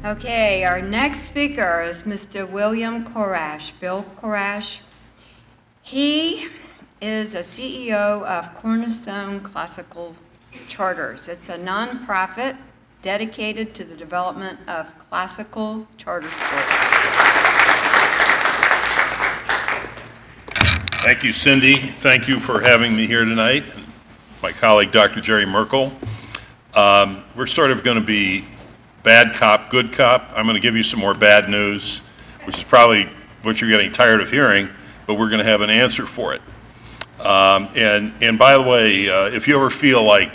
Okay, our next speaker is Mr. William Korach, Bill Korach. He is a CEO of Cornerstone Classical Charters. It's a nonprofit dedicated to the development of classical charter schools. Thank you, Cindy. Thank you for having me here tonight. My colleague, Dr. Jerry Merkel. We're sort of going to be bad cop, good cop. I'm going to give you some more bad news, which is probably what you're getting tired of hearing, but we're going to have an answer for it. And by the way, if you ever feel like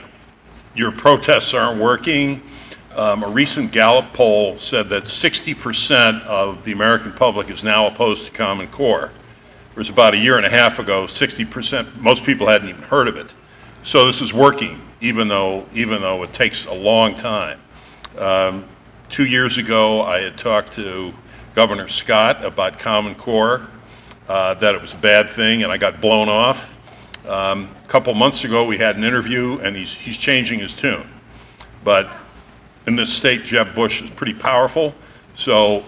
your protests aren't working, a recent Gallup poll said that 60% of the American public is now opposed to Common Core. Whereas about a year and a half ago, 60%, most people hadn't even heard of it. So this is working, even though it takes a long time. 2 years ago, I had talked to Governor Scott about Common Core, that it was a bad thing, and I got blown off. A couple months ago, we had an interview, and he's changing his tune. But in this state, Jeb Bush is pretty powerful, so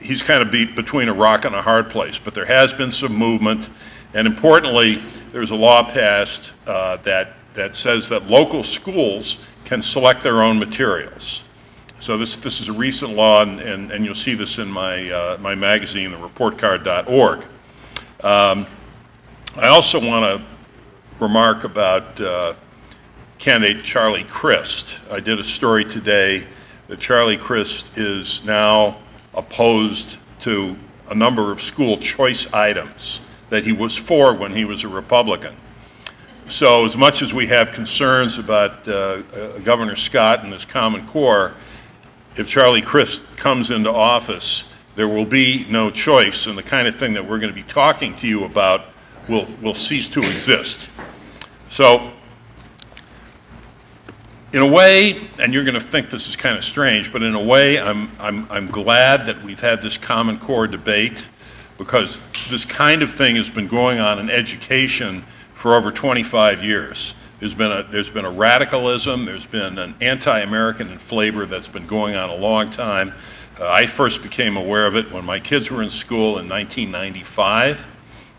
he's kind of between a rock and a hard place. But there has been some movement, and importantly, there's a law passed that says that local schools can select their own materials. So this is a recent law, and you'll see this in my, my magazine, the reportcard.org. I also want to remark about candidate Charlie Crist. I did a story today that Charlie Crist is now opposed to a number of school choice items that he was for when he was a Republican. So as much as we have concerns about Governor Scott and this Common Core, if Charlie Crist comes into office, there will be no choice, and the kind of thing that we're going to be talking to you about will cease to exist. So in a way, and you're going to think this is kind of strange, but in a way I'm glad that we've had this Common Core debate, because this kind of thing has been going on in education for over 25 years. There's been a radicalism, there's been an anti-American flavor that's been going on a long time. I first became aware of it when my kids were in school in 1995,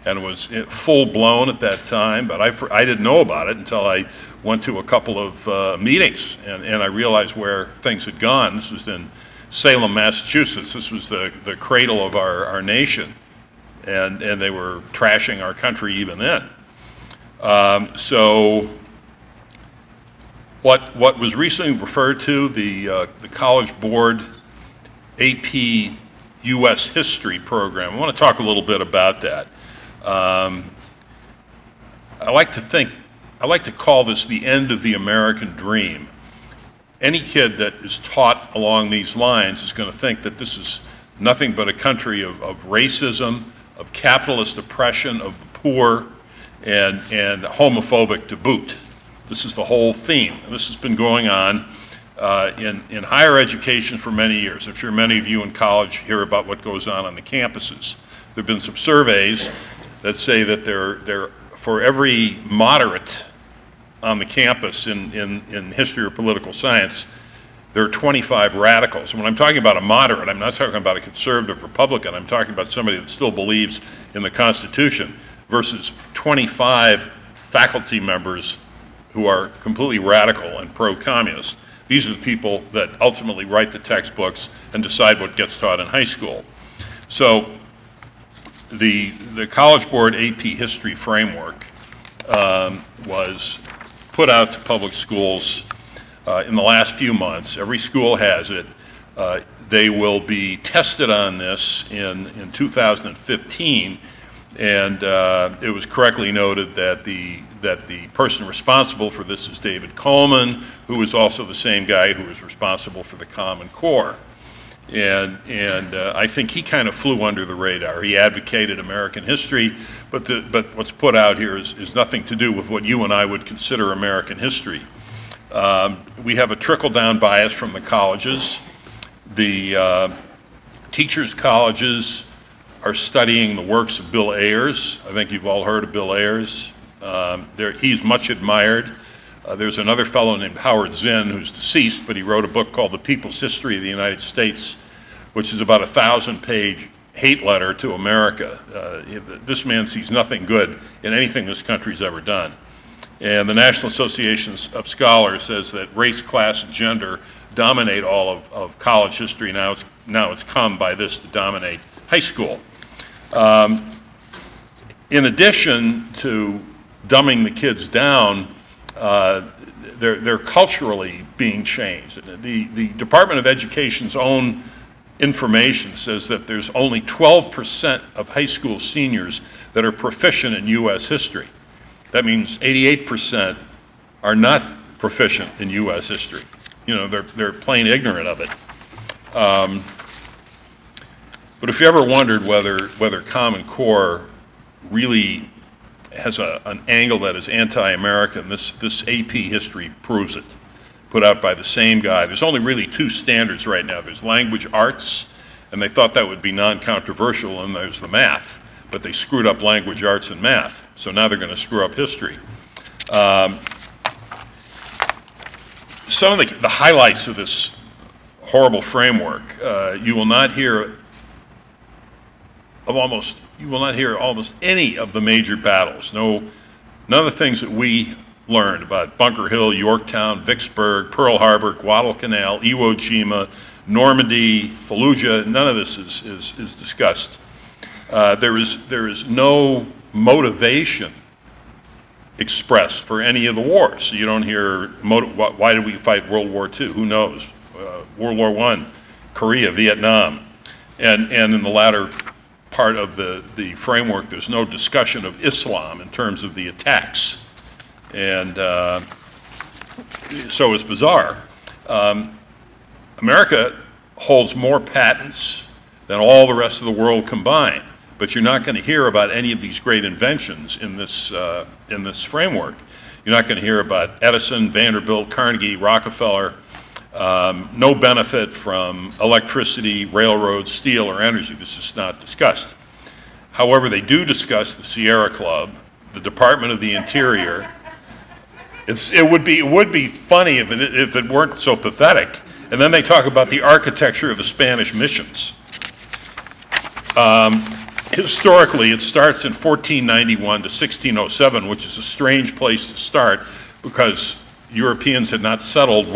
and it was full-blown at that time, but I didn't know about it until I went to a couple of meetings, and I realized where things had gone. This was in Salem, Massachusetts. This was the cradle of our nation, and they were trashing our country even then. So what was recently referred to, the College Board AP U.S. History program, I want to talk a little bit about that. I like to call this the end of the American dream. Any kid that is taught along these lines is going to think that this is nothing but a country of racism, of capitalist oppression of the poor, and homophobic to boot. This is the whole theme. And this has been going on in higher education for many years. I'm sure many of you in college hear about what goes on the campuses. There have been some surveys that say that there for every moderate on the campus in history or political science, there are 25 radicals. And when I'm talking about a moderate, I'm not talking about a conservative Republican. I'm talking about somebody that still believes in the Constitution, versus 25 faculty members who are completely radical and pro-communist. These are the people that ultimately write the textbooks and decide what gets taught in high school. So the College Board AP History Framework was put out to public schools in the last few months. Every school has it. They will be tested on this in 2015, and it was correctly noted that the person responsible for this is David Coleman, who is also the same guy who is responsible for the Common Core. And I think he kind of flew under the radar. He advocated American history, but what's put out here is nothing to do with what you and I would consider American history. We have a trickle-down bias from the colleges. The teachers' colleges are studying the works of Bill Ayers. I think you've all heard of Bill Ayers. He's much admired. There's another fellow named Howard Zinn who's deceased, but he wrote a book called The People's History of the United States, which is about a 1,000-page hate letter to America. This man sees nothing good in anything this country's ever done. And the National Association of Scholars says that race, class, and gender dominate all of college history. Now it's come by this to dominate high school. In addition to dumbing the kids down, they're culturally being changed. The Department of Education's own information says that there's only 12% of high school seniors that are proficient in U.S. history. That means 88% are not proficient in U.S. history. You know, they're plain ignorant of it. But if you ever wondered whether Common Core really has an angle that is anti-American, this AP history proves it, put out by the same guy. There's only really two standards right now. There's language arts, and they thought that would be non-controversial, and there's the math. But they screwed up language arts and math, so now they're going to screw up history. Some of the highlights of this horrible framework, you will not hear almost any of the major battles. None of the things that we learned about Bunker Hill, Yorktown, Vicksburg, Pearl Harbor, Guadalcanal, Iwo Jima, Normandy, Fallujah, none of this is discussed. There is no motivation expressed for any of the wars. So you don't hear, why did we fight World War II? Who knows? World War I, Korea, Vietnam. And in the latter part of the framework, there's no discussion of Islam in terms of the attacks. And so it's bizarre. America holds more patents than all the rest of the world combined, but you're not going to hear about any of these great inventions in this framework. You're not going to hear about Edison, Vanderbilt, Carnegie, Rockefeller. No benefit from electricity, railroads, steel, or energy. This is not discussed. However, they do discuss the Sierra Club, the Department of the Interior. It would be funny if it weren't so pathetic. And then they talk about the architecture of the Spanish missions. Historically, it starts in 1491 to 1607, which is a strange place to start because Europeans had not settled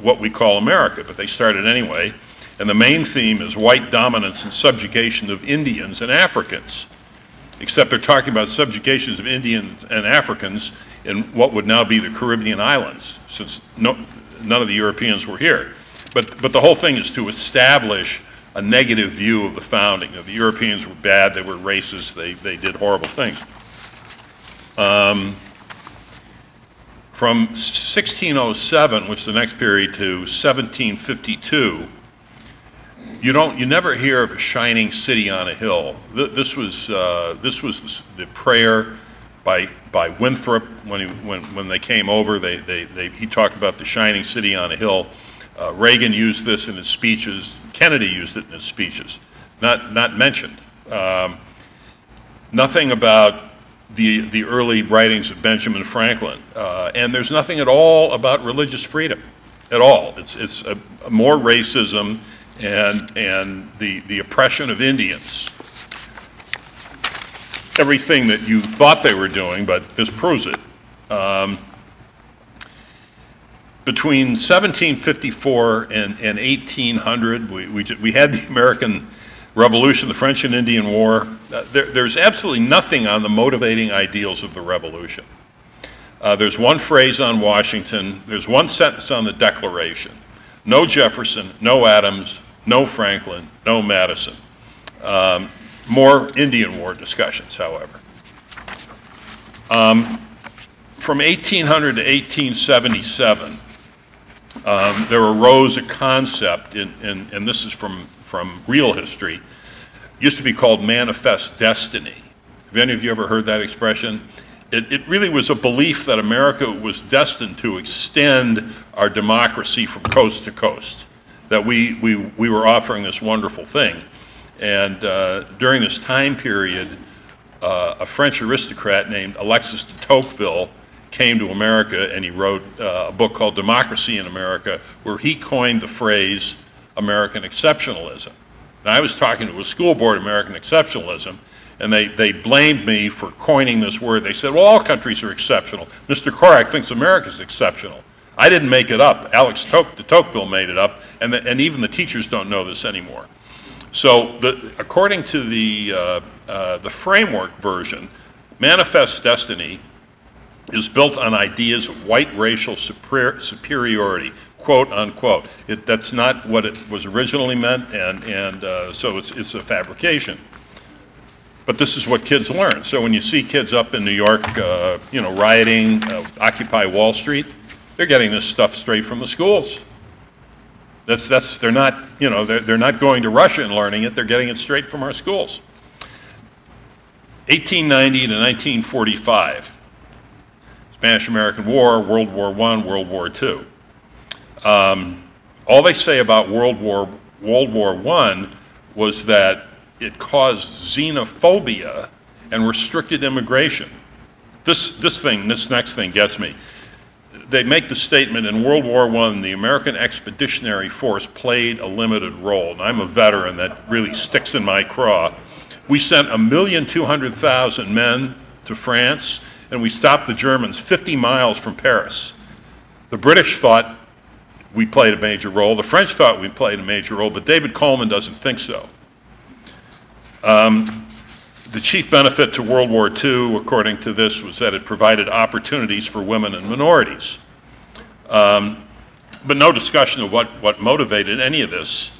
what we call America, but they started anyway. And the main theme is white dominance and subjugation of Indians and Africans, except they're talking about subjugations of Indians and Africans in what would now be the Caribbean islands, since none of the Europeans were here. But the whole thing is to establish a negative view of the founding. The Europeans were bad, they were racist, they did horrible things. From 1607, which is the next period, to 1752, you never hear of a shining city on a hill. This was the prayer by Winthrop when they came over. He talked about the shining city on a hill. Reagan used this in his speeches. Kennedy used it in his speeches. Not mentioned. Nothing about the early writings of Benjamin Franklin, and there's nothing at all about religious freedom, at all. It's more racism and the oppression of Indians. Everything that you thought they were doing, but this proves it. Between 1754 and 1800, we had the American Revolution, the French and Indian War. There's absolutely nothing on the motivating ideals of the Revolution. There's one phrase on Washington. There's one sentence on the Declaration. No Jefferson, no Adams, no Franklin, no Madison. More Indian War discussions, however. From 1800 to 1877, there arose a concept, and this is from real history. It used to be called manifest destiny. Have any of you ever heard that expression? It really was a belief that America was destined to extend our democracy from coast to coast, that we were offering this wonderful thing. And during this time period, a French aristocrat named Alexis de Tocqueville came to America and he wrote a book called Democracy in America, where he coined the phrase American exceptionalism. And I was talking to a school board, American exceptionalism, and they blamed me for coining this word. They said, well, all countries are exceptional. Mr. Korach thinks America's exceptional. I didn't make it up. Alex de Tocqueville made it up, and even the teachers don't know this anymore. So according to the framework version, Manifest Destiny is built on ideas of white racial superiority, quote unquote. That's not what it was originally meant, and so it's a fabrication. But this is what kids learn. So when you see kids up in New York, rioting, Occupy Wall Street, they're getting this stuff straight from the schools. They're not, they're not going to Russia and learning it. They're getting it straight from our schools. 1890 to 1945, Spanish-American War, World War I, World War II. All they say about World War I was that it caused xenophobia and restricted immigration. This next thing gets me. They make the statement, in World War I, the American Expeditionary Force played a limited role. And I'm a veteran, that really sticks in my craw. We sent 1,200,000 men to France, and we stopped the Germans 50 miles from Paris. The British thought we played a major role. The French thought we played a major role, but David Coleman doesn't think so. The chief benefit to World War II, according to this, was that it provided opportunities for women and minorities. But no discussion of what motivated any of this.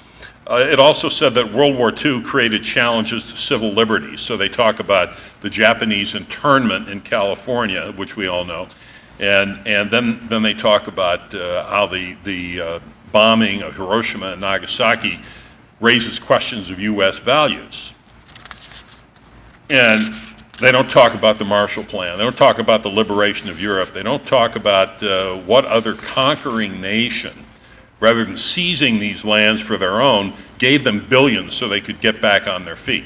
It also said that World War II created challenges to civil liberties. So they talk about the Japanese internment in California, which we all know. And then they talk about how the bombing of Hiroshima and Nagasaki raises questions of U.S. values. And they don't talk about the Marshall Plan. They don't talk about the liberation of Europe. They don't talk about what other conquering nation, rather than seizing these lands for their own, gave them billions so they could get back on their feet.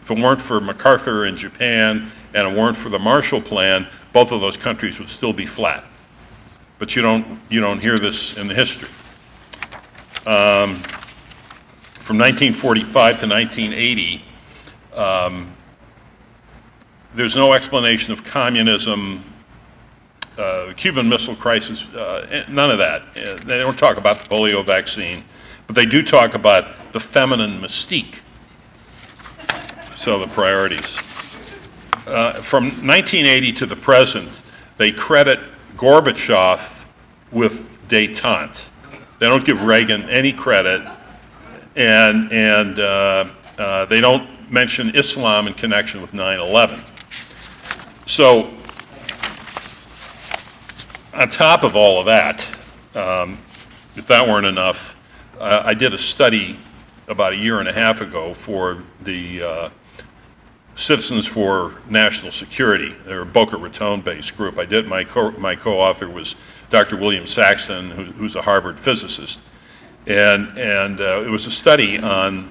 If it weren't for MacArthur in Japan and it weren't for the Marshall Plan, both of those countries would still be flat. But you don't hear this in the history. From 1945 to 1980, there's no explanation of communism, the Cuban Missile Crisis, none of that. They don't talk about the polio vaccine, but they do talk about the feminine mystique. So the priorities. From 1980 to the present, they credit Gorbachev with détente. They don't give Reagan any credit, and they don't mention Islam in connection with 9/11. So, on top of all of that, if that weren't enough, I did a study about a year and a half ago for the Citizens for National Security. They're a Boca Raton-based group. I did. My co-author was Dr. William Saxton, who's a Harvard physicist, and it was a study on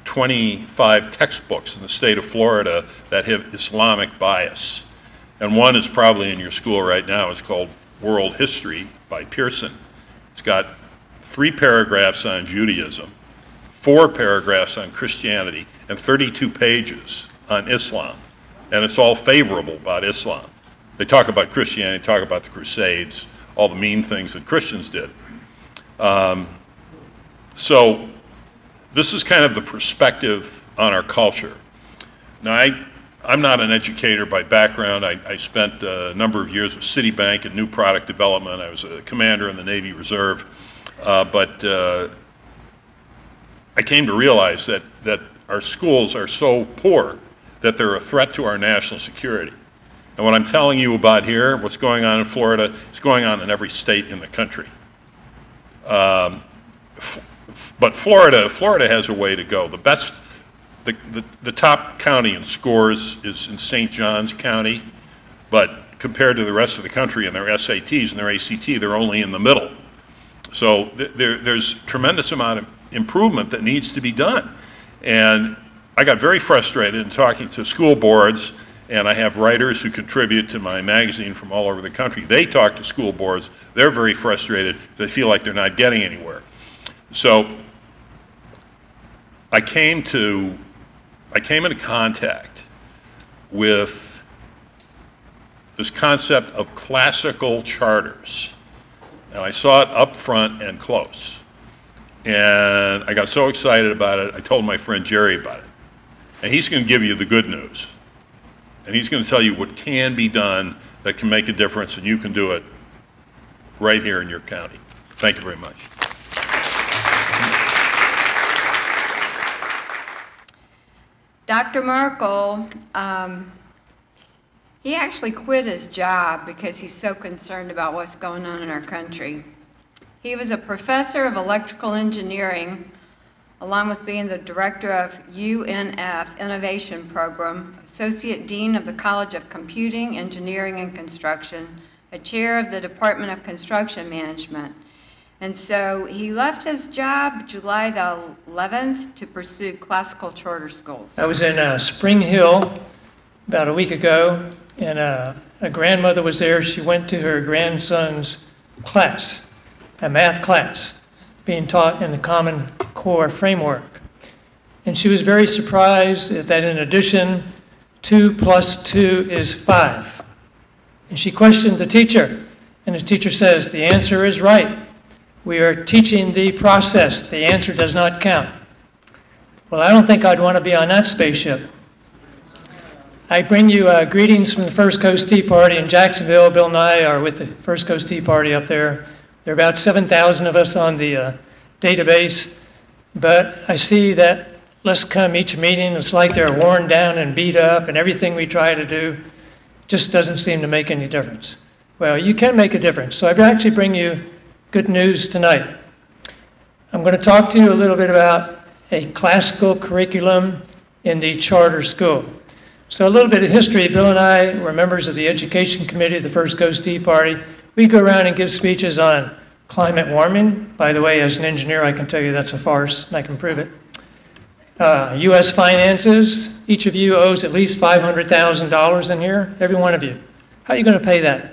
25 textbooks in the state of Florida that have Islamic bias. And one is probably in your school right now. It's called World History by Pearson. It's got 3 paragraphs on Judaism, 4 paragraphs on Christianity, and 32 pages on Islam. And it's all favorable about Islam. They talk about Christianity, talk about the Crusades, all the mean things that Christians did. So this is kind of the perspective on our culture. Now, I'm not an educator by background. I spent a number of years with Citibank in new product development. I was a commander in the Navy Reserve. But I came to realize that our schools are so poor that they're a threat to our national security. And what I'm telling you about here, what's going on in Florida, is going on in every state in the country. But Florida has a way to go. The top county in scores is in St. Johns County, but compared to the rest of the country and their SATs and their ACT, they're only in the middle. So there's tremendous amount of improvement that needs to be done. And I got very frustrated in talking to school boards and I have writers who contribute to my magazine from all over the country. They talk to school boards. They're very frustrated. They feel like they're not getting anywhere. So I came into contact with this concept of classical charters, and I saw it up front and close. And I got so excited about it, I told my friend Jerry about it. And he's going to give you the good news. And he's going to tell you what can be done that can make a difference, and you can do it right here in your county. Thank you very much. Dr. Merkel, he actually quit his job because he's so concerned about what's going on in our country. He was a professor of electrical engineering, along with being the director of UNF Innovation Program, Associate Dean of the College of Computing, Engineering, and Construction, a chair of the Department of Construction Management. And so he left his job July the 11th to pursue classical charter schools. I was in Spring Hill about a week ago, and a grandmother was there. She went to her grandson's class, a math class, being taught in the Common Core framework. And she was very surprised that in addition, 2 + 2 is 5. And she questioned the teacher, and the teacher says, the answer is right. We are teaching the process. The answer does not count. Well, I don't think I'd want to be on that spaceship. I bring you greetings from the First Coast Tea Party in Jacksonville. Bill and I are with the First Coast Tea Party up there. There are about 7,000 of us on the database, but I see that less come each meeting. It's like they're worn down and beat up, and everything we try to do just doesn't seem to make any difference. Well, you can make a difference. So I actually bring you good news tonight. I'm going to talk to you a little bit about a classical curriculum in the charter school. So a little bit of history. Bill and I were members of the Education Committee of the First Coast Tea Party. We go around and give speeches on climate warming. By the way, as an engineer, I can tell you that's a farce, and I can prove it. U.S. finances. Each of you owes at least $500,000 in here, every one of you. How are you going to pay that?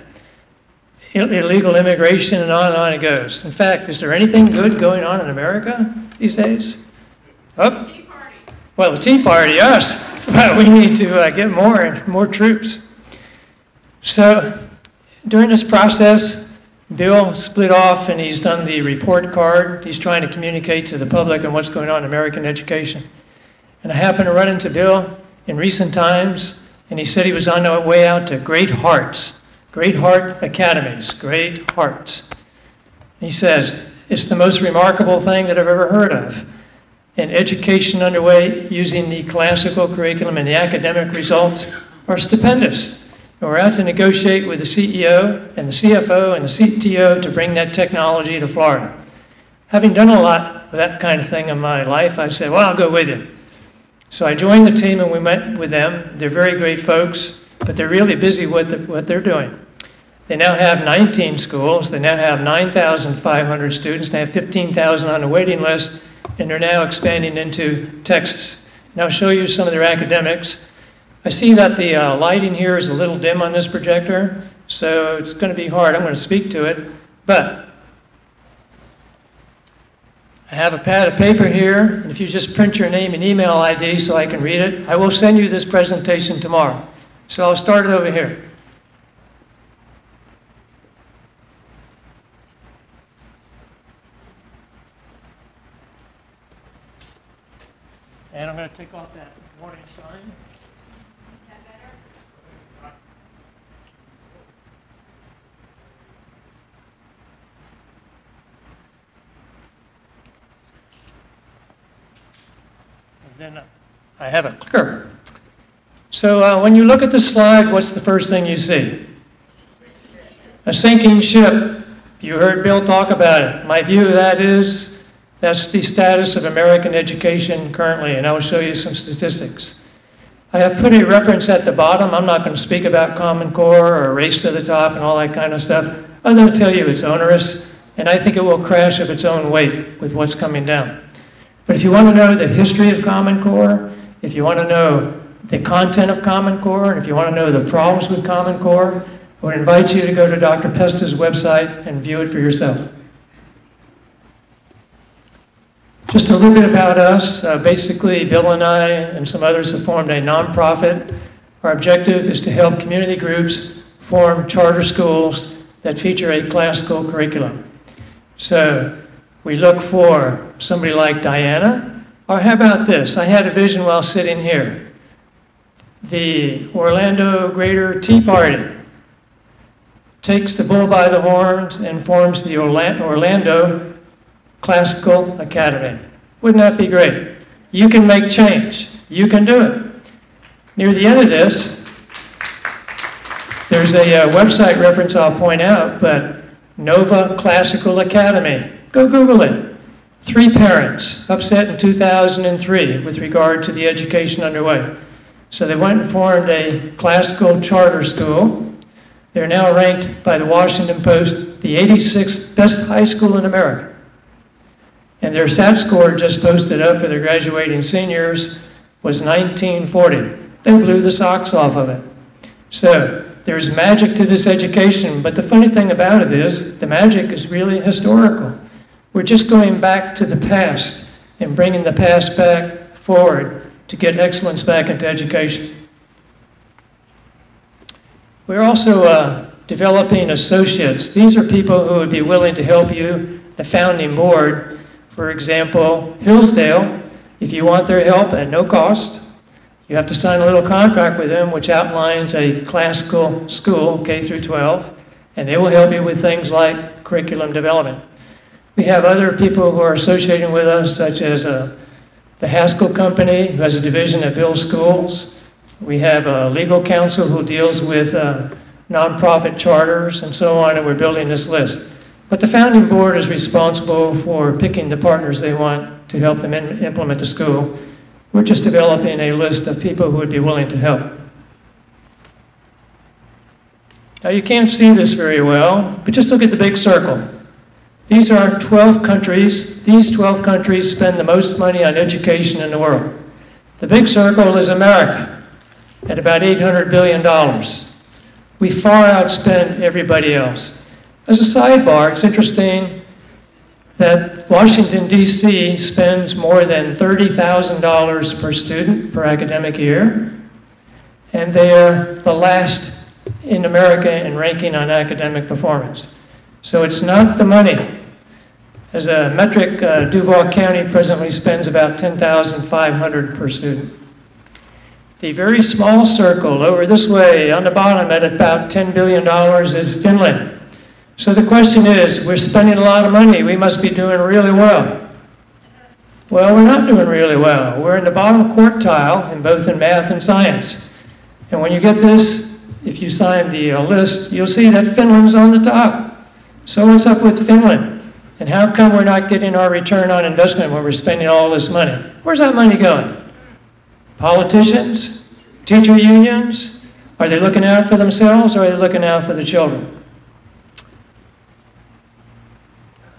Illegal immigration, and on it goes. In fact, is there anything good going on in America these days? Oh. Tea Party. Well, the Tea Party, us. Well, we need to get more troops. So during this process, Bill split off and he's done the report card. He's trying to communicate to the public on what's going on in American education. And I happened to run into Bill in recent times, and he said he was on the way out to Great Hearts Academies, Great Hearts. He says, it's the most remarkable thing that I've ever heard of. An education underway using the classical curriculum, and the academic results are stupendous. And we're out to negotiate with the CEO and the CFO and the CTO to bring that technology to Florida. Having done a lot of that kind of thing in my life, I said, well, I'll go with you. So I joined the team and we met with them. They're very great folks, but they're really busy with what they're doing. They now have 19 schools. They now have 9,500 students. They have 15,000 on the waiting list, and they're now expanding into Texas. And I'll show you some of their academics. I see that the lighting here is a little dim on this projector, so it's going to be hard. I'm going to speak to it, but I have a pad of paper here, and if you just print your name and email ID so I can read it, I will send you this presentation tomorrow. So I'll start it over here. And I'm going to take off that warning sign. That better? And then I have a clicker. So when you look at the slide, what's the first thing you see? A sinking ship. You heard Bill talk about it. My view of that is that's the status of American education currently, and I will show you some statistics. I have put a reference at the bottom. I'm not going to speak about Common Core or Race to the Top and all that kind of stuff. I'm going to tell you it's onerous, and I think it will crash of its own weight with what's coming down. But if you want to know the history of Common Core, if you want to know the content of Common Core, and if you want to know the problems with Common Core, I would invite you to go to Dr. Pesta's website and view it for yourself. Just a little bit about us. Basically, Bill and I and some others have formed a nonprofit. Our objective is to help community groups form charter schools that feature a classical curriculum. So we look for somebody like Diana, or how about this? I had a vision while sitting here. The Orlando Greater Tea Party takes the bull by the horns and forms the Orlando Classical Academy. Wouldn't that be great? You can make change. You can do it. Near the end of this, there's a website reference I'll point out, but Nova Classical Academy. Go Google it. 3 parents upset in 2003 with regard to the education underway. So they went and formed a classical charter school. They're now ranked by the Washington Post the 86th best high school in America. And their SAT score just posted up for their graduating seniors was 1940. They blew the socks off of it. So there's magic to this education, but the funny thing about it is the magic is really historical. We're just going back to the past and bringing the past back forward to get excellence back into education. We're also developing associates. These are people who would be willing to help you, the founding board. For example, Hillsdale, if you want their help at no cost, you have to sign a little contract with them which outlines a classical school, K through 12, and they will help you with things like curriculum development. We have other people who are associating with us, such as the Haskell Company, who has a division at Bill's Schools. We have a legal counsel who deals with nonprofit charters and so on, and we're building this list. But the founding board is responsible for picking the partners they want to help them implement the school. We're just developing a list of people who would be willing to help. Now you can't see this very well, but just look at the big circle. These are 12 countries. These 12 countries spend the most money on education in the world. The big circle is America, at about $800 billion. We far outspend everybody else. As a sidebar, it's interesting that Washington, D.C. spends more than $30,000 per student per academic year, and they are the last in America in ranking on academic performance. So it's not the money. As a metric, Duval County presently spends about $10,500 per student. The very small circle over this way on the bottom at about $10 billion is Finland. So the question is, we're spending a lot of money, we must be doing really well. Well, we're not doing really well. We're in the bottom quartile in both in math and science. And when you get this, if you sign the list, you'll see that Finland's on the top. So what's up with Finland? And how come we're not getting our return on investment when we're spending all this money? Where's that money going? Politicians? Teacher unions? Are they looking out for themselves or are they looking out for the children?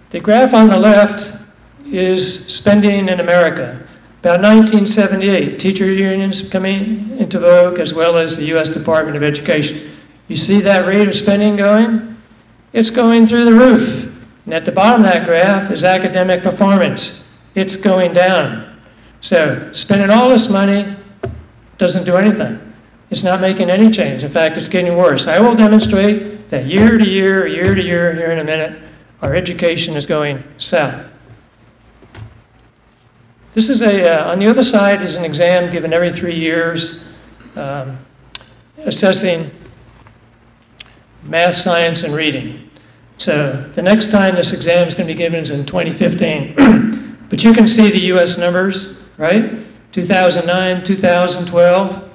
The graph on the left is spending in America. About 1978, teacher unions coming into vogue as well as the U.S. Department of Education. You see that rate of spending going? It's going through the roof. And at the bottom of that graph is academic performance. It's going down. So spending all this money doesn't do anything. It's not making any change. In fact, it's getting worse. I will demonstrate that year to year here in a minute, our education is going south. This is on the other side is an exam given every 3 years, assessing math, science, and reading. So the next time this exam is going to be given is in 2015. But you can see the US numbers, right? 2009, 2012.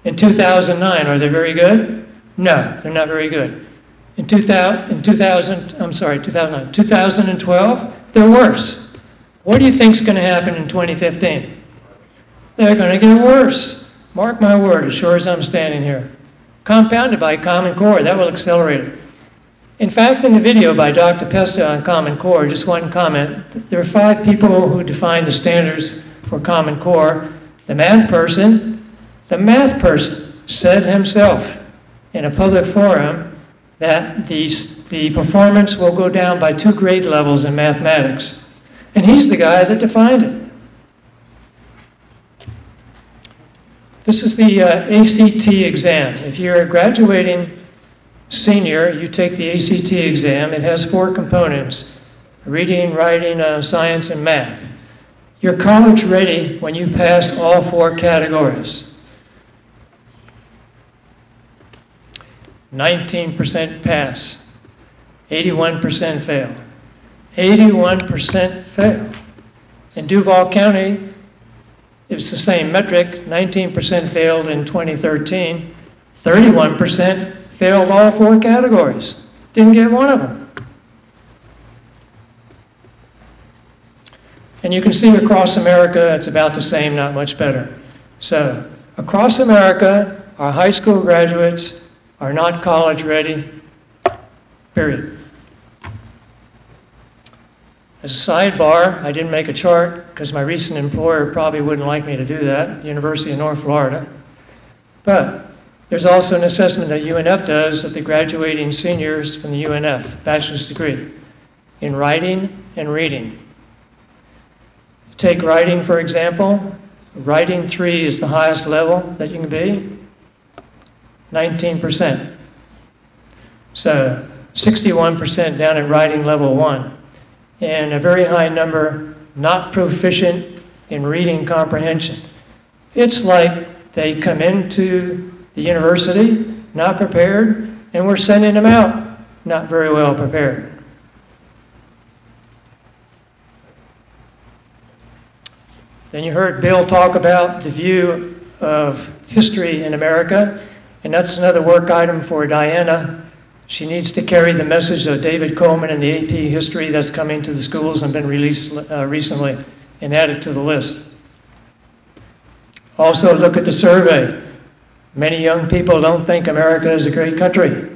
In 2009, are they very good? No, they're not very good. In 2012, they're worse. What do you think is going to happen in 2015? They're going to get worse. Mark my word, as sure as I'm standing here. Compounded by Common Core, that will accelerate it. In fact, in the video by Dr. Pesta on Common Core, just one comment, there are 5 people who define the standards for Common Core: the math person, The math person said himself in a public forum that the performance will go down by 2 grade levels in mathematics. And he's the guy that defined it. This is the ACT exam. If you're a graduating senior, you take the ACT exam. It has 4 components: reading, writing, science, and math. You're college ready when you pass all 4 categories. 19% pass, 81% fail. 81% fail. In Duval County, it's the same metric. 19% failed in 2013. 31% failed all 4 categories. Didn't get one of them. And you can see across America, it's about the same, not much better. So, across America, our high school graduates are not college ready, period. As a sidebar, I didn't make a chart because my recent employer probably wouldn't like me to do that, the University of North Florida. But there's also an assessment that UNF does of the graduating seniors from the UNF, bachelor's degree, in writing and reading. Take writing, for example. Writing 3 is the highest level that you can be. 19%. So 61% down at writing level 1. And a very high number not proficient in reading comprehension. It's like they come into the university not prepared, and we're sending them out not very well prepared. Then you heard Bill talk about the view of history in America, and that's another work item for Diana. She needs to carry the message of David Coleman in the AP history that's coming to the schools and been released recently, and add it to the list. Also, look at the survey. Many young people don't think America is a great country.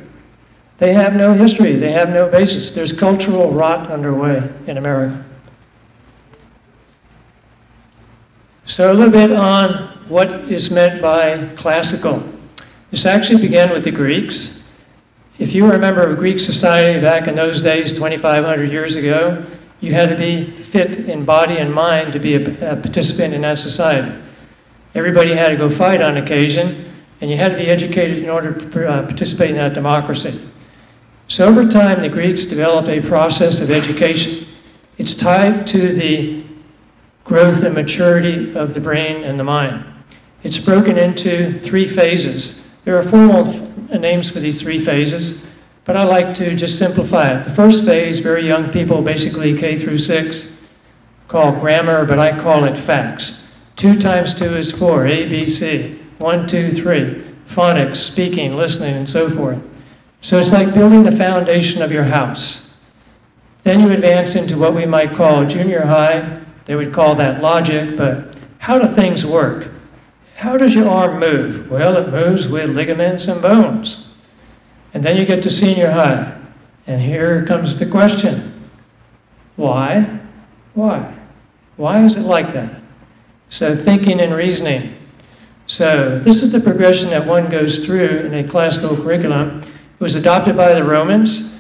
They have no history. They have no basis. There's cultural rot underway in America. So a little bit on what is meant by classical. This actually began with the Greeks. If you were a member of Greek society back in those days, 2,500 years ago, you had to be fit in body and mind to be a participant in that society. Everybody had to go fight on occasion, and you had to be educated in order to participate in that democracy. So over time, the Greeks developed a process of education. It's tied to the growth and maturity of the brain and the mind. It's broken into 3 phases. There are formal names for these 3 phases, but I like to just simplify it. The first phase, very young people, basically K through 6, call grammar, but I call it facts. 2 times 2 is 4, A, B, C. 1, 2, 3. Phonics, speaking, listening, and so forth. So it's like building the foundation of your house. Then you advance into what we might call junior high. They would call that logic, but how do things work? How does your arm move? Well, it moves with ligaments and bones. And then you get to senior high. And here comes the question. Why? Why? Why is it like that? So thinking and reasoning. So this is the progression that one goes through in a classical curriculum. It was adopted by the Romans.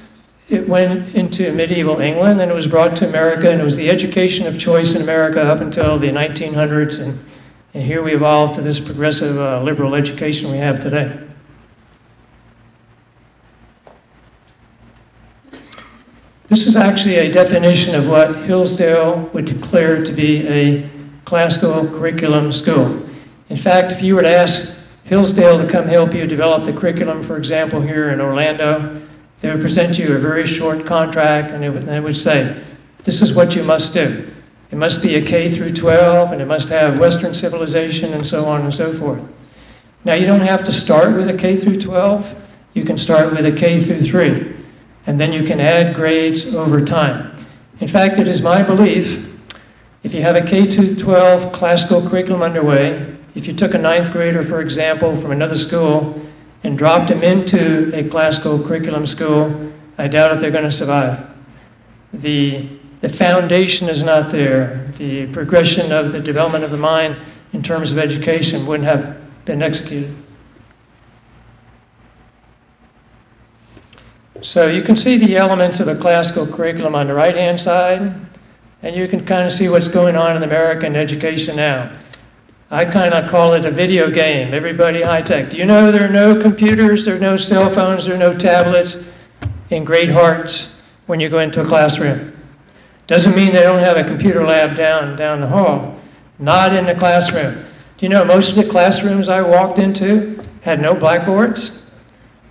It went into medieval England, and it was brought to America, and it was the education of choice in America up until the 1900s, and here we evolved to this progressive liberal education we have today. This is actually a definition of what Hillsdale would declare to be a classical curriculum school. In fact, if you were to ask Hillsdale to come help you develop the curriculum, for example, here in Orlando, they would present you a very short contract, and it would say, this is what you must do. It must be a K through 12, and it must have Western civilization, and so on and so forth. Now, you don't have to start with a K through 12. You can start with a K through 3, and then you can add grades over time. In fact, it is my belief, if you have a K through 12 classical curriculum underway, if you took a 9th grader, for example, from another school, and dropped them into a classical curriculum school, I doubt if they're going to survive. The foundation is not there. The progression of the development of the mind in terms of education wouldn't have been executed. So you can see the elements of a classical curriculum on the right-hand side, and you can kind of see what's going on in American education now. I kind of call it a video game, everybody high-tech. Do you know there are no computers, there are no cell phones, there are no tablets in Great Hearts when you go into a classroom? Doesn't mean they don't have a computer lab down the hall. Not in the classroom. Do you know most of the classrooms I walked into had no blackboards?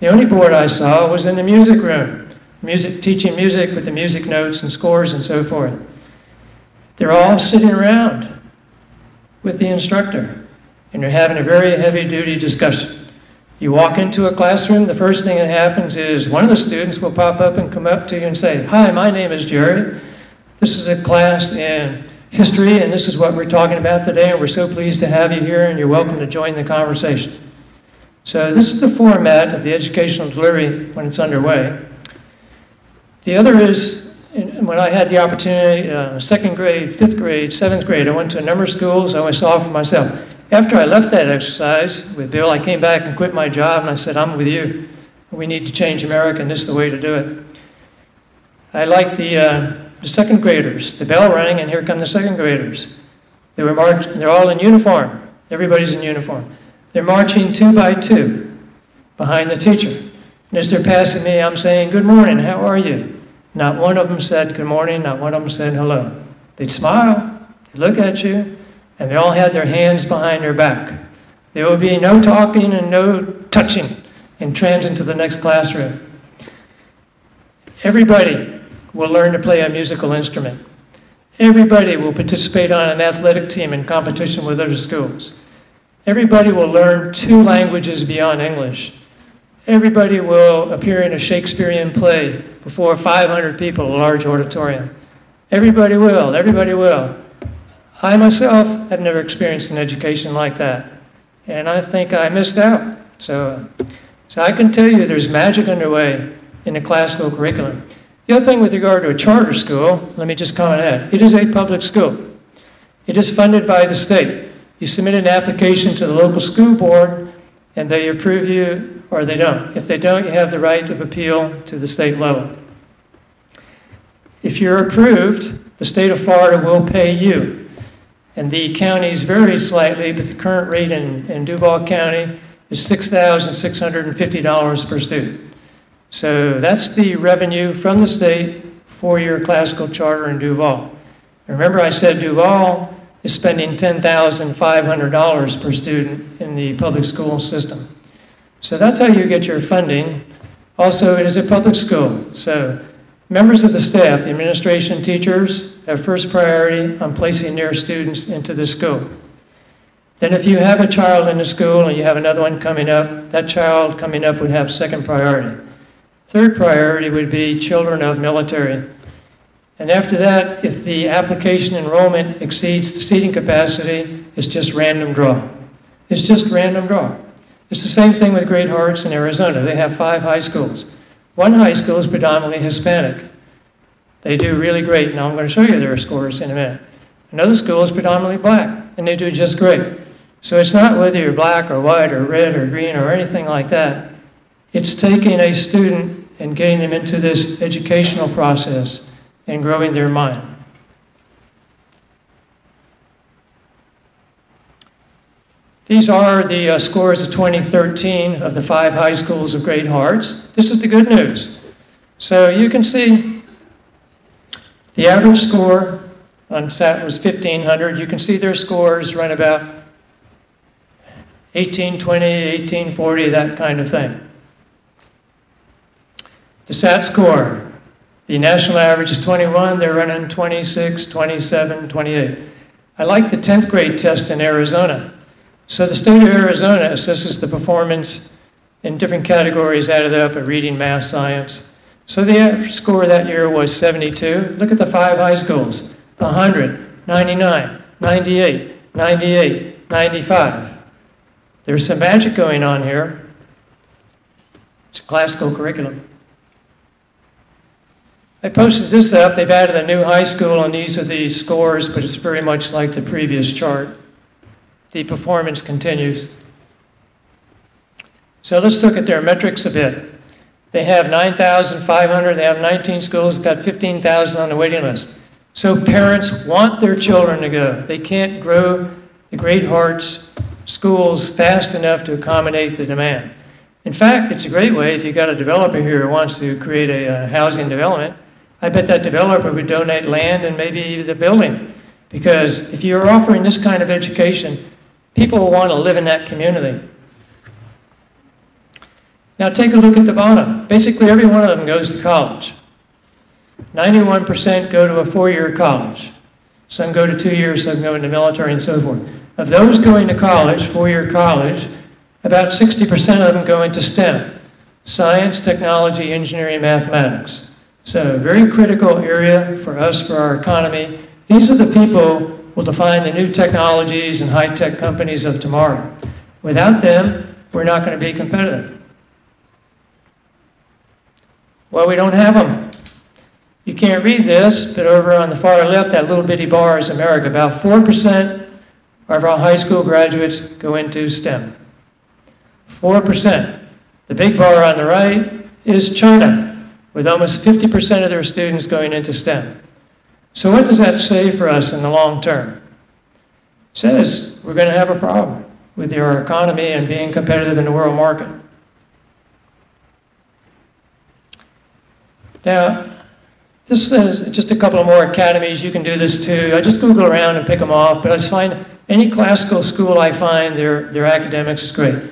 The only board I saw was in the music room, teaching music with the music notes and scores and so forth. They're all sitting around with the instructor, and they're having a very heavy-duty discussion. You walk into a classroom, the first thing that happens is one of the students will pop up and come up to you and say, "Hi, my name is Jerry. This is a class in history, and this is what we're talking about today, and we're so pleased to have you here, and you're welcome to join the conversation." So this is the format of the educational delivery when it's underway. The other is, when I had the opportunity, second grade, fifth grade, seventh grade, I went to a number of schools. I saw for myself. After I left that exercise with Bill, I came back and quit my job, and I said, "I'm with you. We need to change America, and this is the way to do it." I like the second graders. The bell rang, and here come the second graders. They're all in uniform. Everybody's in uniform. They're marching 2 by 2 behind the teacher. And as they're passing me, I'm saying, "Good morning, how are you?" Not one of them said good morning, not one of them said hello. They'd smile, they'd look at you, and they all had their hands behind their back. There would be no talking and no touching in transit to the next classroom. Everybody will learn to play a musical instrument. Everybody will participate on an athletic team in competition with other schools. Everybody will learn 2 languages beyond English. Everybody will appear in a Shakespearean play before 500 people, a large auditorium. Everybody will, everybody will. I myself have never experienced an education like that, and I think I missed out. So I can tell you there's magic underway in the classical curriculum. The other thing with regard to a charter school, let me just comment on that. It is a public school. It is funded by the state. You submit an application to the local school board, and they approve you or they don't. If they don't, you have the right of appeal to the state level. If you're approved, the state of Florida will pay you. And the counties vary slightly, but the current rate in Duval County is $6,650 per student. So that's the revenue from the state for your classical charter in Duval. Remember I said Duval is spending $10,500 per student in the public school system. So that's how you get your funding. Also, it is a public school. So members of the staff, the administration, teachers, have first priority on placing their students into the school. Then if you have a child in the school and you have another one coming up, that child coming up would have second priority. Third priority would be children of military. And after that, if the application enrollment exceeds the seating capacity, it's just random draw. It's just random draw. It's the same thing with Great Hearts in Arizona. They have 5 high schools. One high school is predominantly Hispanic. They do really great. Now I'm going to show you their scores in a minute. Another school is predominantly black, and they do just great. So it's not whether you're black or white or red or green or anything like that. It's taking a student and getting them into this educational process and growing their mind. These are the scores of 2013 of the 5 high schools of Great Hearts. This is the good news. So you can see the average score on SAT was 1,500. You can see their scores run about 1820, 1840, that kind of thing. The SAT score, the national average is 21. They're running 26, 27, 28. I like the 10th grade test in Arizona. So the state of Arizona assesses the performance in different categories added up at reading, math, science. So the average score that year was 72. Look at the 5 high schools, 100, 99, 98, 98, 95. There's some magic going on here. It's a classical curriculum. I posted this up. They've added a new high school, and these are the scores, but it's very much like the previous chart. The performance continues. So let's look at their metrics a bit. They have 9,500, they have 19 schools, got 15,000 on the waiting list. So parents want their children to go. They can't grow the Great Hearts schools fast enough to accommodate the demand. In fact, it's a great way if you've got a developer here who wants to create a housing development. I bet that developer would donate land and maybe the building. Because if you're offering this kind of education, people will want to live in that community. Now take a look at the bottom. Basically every one of them goes to college. 91% go to a 4-year college. Some go to 2 years, some go into the military and so forth. Of those going to college, 4-year college, about 60% of them go into STEM. Science, technology, engineering, mathematics. So a very critical area for us, for our economy. These are the people who will define the new technologies and high-tech companies of tomorrow. Without them, we're not going to be competitive. Well, we don't have them. You can't read this, but over on the far left, that little bitty bar is America. About 4% of our high school graduates go into STEM. 4%. The big bar on the right is China, with almost 50% of their students going into STEM. So what does that say for us in the long term? It says we're going to have a problem with our economy and being competitive in the world market. Now, this is just a couple of more academies. You can do this too. I just Google around and pick them off, but I just find any classical school I find, their academics is great.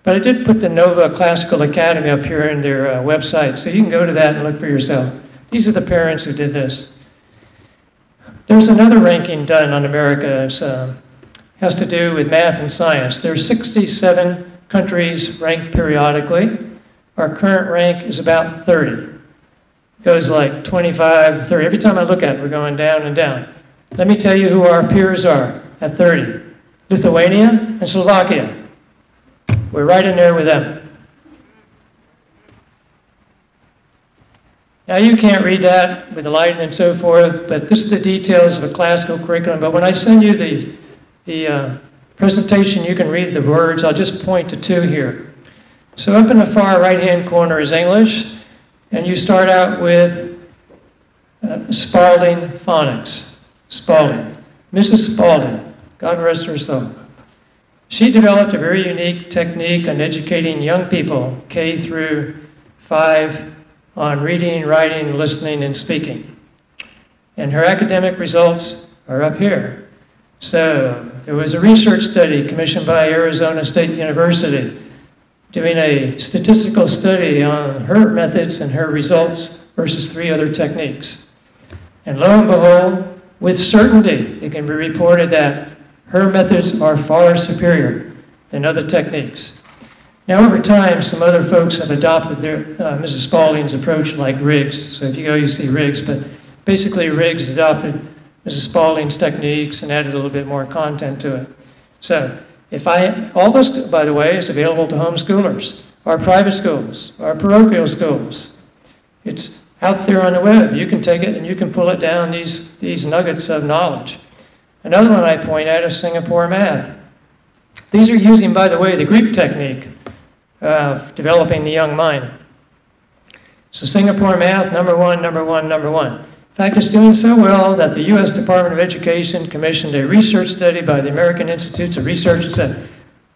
But I did put the Nova Classical Academy up here in their website, so you can go to that and look for yourself. These are the parents who did this. There's another ranking done on America. It has to do with math and science. There are 67 countries ranked periodically. Our current rank is about 30. It goes like 25 to 30. Every time I look at it, we're going down and down. Let me tell you who our peers are at 30. Lithuania and Slovakia. We're right in there with them. Now you can't read that with the lighting and so forth, but this is the details of a classical curriculum. But when I send you the presentation, you can read the words. I'll just point to 2 here. So up in the far right-hand corner is English, and you start out with Spalding phonics. Spalding. Mrs. Spalding, God rest her soul. She developed a very unique technique on educating young people, K through 5, on reading, writing, listening, and speaking. And her academic results are up here. So there was a research study commissioned by Arizona State University doing a statistical study on her methods and her results versus 3 other techniques. And lo and behold, with certainty, it can be reported that her methods are far superior than other techniques. Now, over time, some other folks have adopted their Mrs. Spalding's approach, like Riggs. So if you go, you see Riggs, but basically Riggs adopted Mrs. Spalding's techniques and added a little bit more content to it. So all this, by the way, is available to homeschoolers, our private schools, our parochial schools. It's out there on the web. You can take it and you can pull it down, these nuggets of knowledge. Another one I point at is Singapore math. These are using, by the way, the Greek technique of developing the young mind. So Singapore math, number one. In fact, it's doing so well that the U.S. Department of Education commissioned a research study by the American Institutes of Research and said,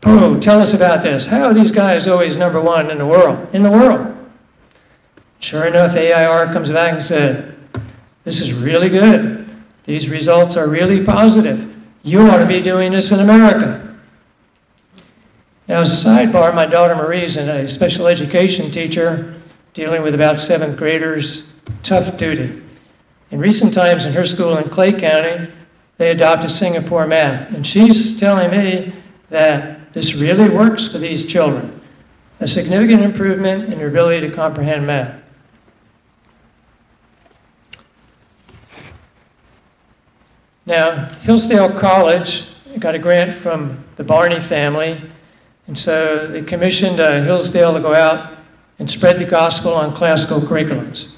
"Oh, tell us about this. How are these guys always number 1 in the world? Sure enough, AIR comes back and said, "This is really good. These results are really positive. You ought to be doing this in America." Now, as a sidebar, my daughter Marie is a special education teacher dealing with about 7th graders, tough duty. In recent times in her school in Clay County, they adopted Singapore math, and she's telling me that this really works for these children. A significant improvement in their ability to comprehend math. Now, Hillsdale College got a grant from the Barney family, and so they commissioned Hillsdale to go out and spread the gospel on classical curriculums.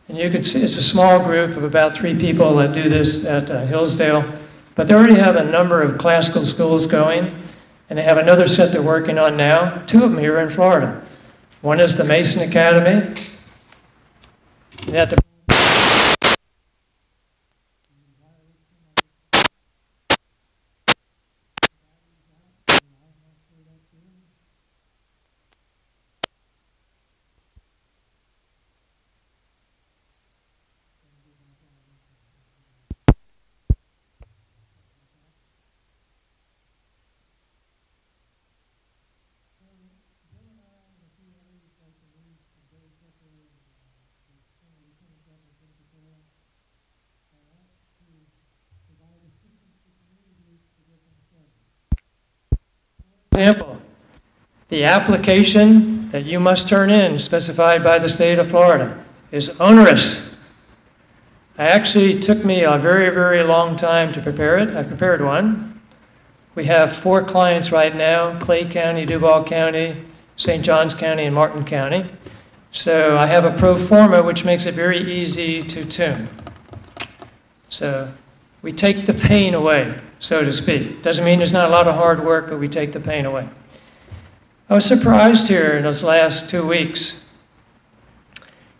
And you can see it's a small group of about 3 people that do this at Hillsdale, but they already have a number of classical schools going, And they have another set they're working on now, 2 of them here in Florida. One is the Mason Academy. And at the example, the application that you must turn in, specified by the state of Florida, is onerous. It actually took me a very, very long time to prepare it. I prepared one. We have 4 clients right now: Clay County, Duval County, St. Johns County, and Martin County. So I have a pro forma, which makes it very easy to tune. So we take the pain away, so to speak. Doesn't mean there's not a lot of hard work, but we take the pain away. I was surprised here in those last 2 weeks.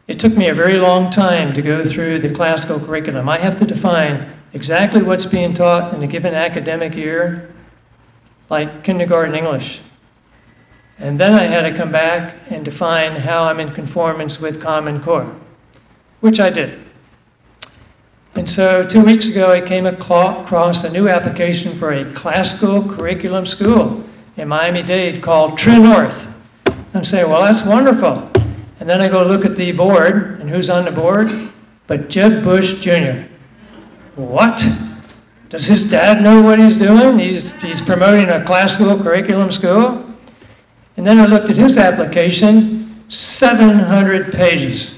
It took me a very long time to go through the classical curriculum. I have to define exactly what's being taught in a given academic year, like kindergarten English. And then I had to come back and define how I'm in conformance with Common Core, which I did. And so 2 weeks ago, I came across a new application for a classical curriculum school in Miami-Dade called True North. I'm saying, well, that's wonderful. And then I go look at the board, and who's on the board? But Jeb Bush Jr. What? Does his dad know what he's doing? He's promoting a classical curriculum school? And then I looked at his application, 700 pages.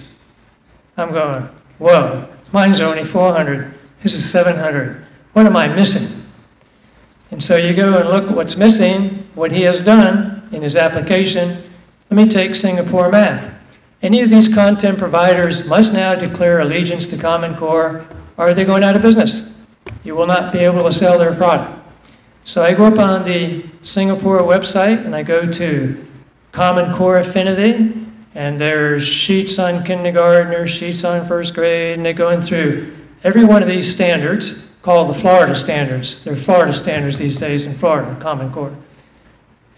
I'm going, whoa. Mine's only 400. His is 700. What am I missing? And so you go and look at what's missing, what he has done in his application. Let me take Singapore math. Any of these content providers must now declare allegiance to Common Core, or are they going out of business? You will not be able to sell their product. So I go up on the Singapore website and I go to Common Core Affinity. And there's sheets on kindergartners, sheets on first grade, and they're going through every one of these standards called the Florida standards. They're Florida standards these days in Florida, Common Core.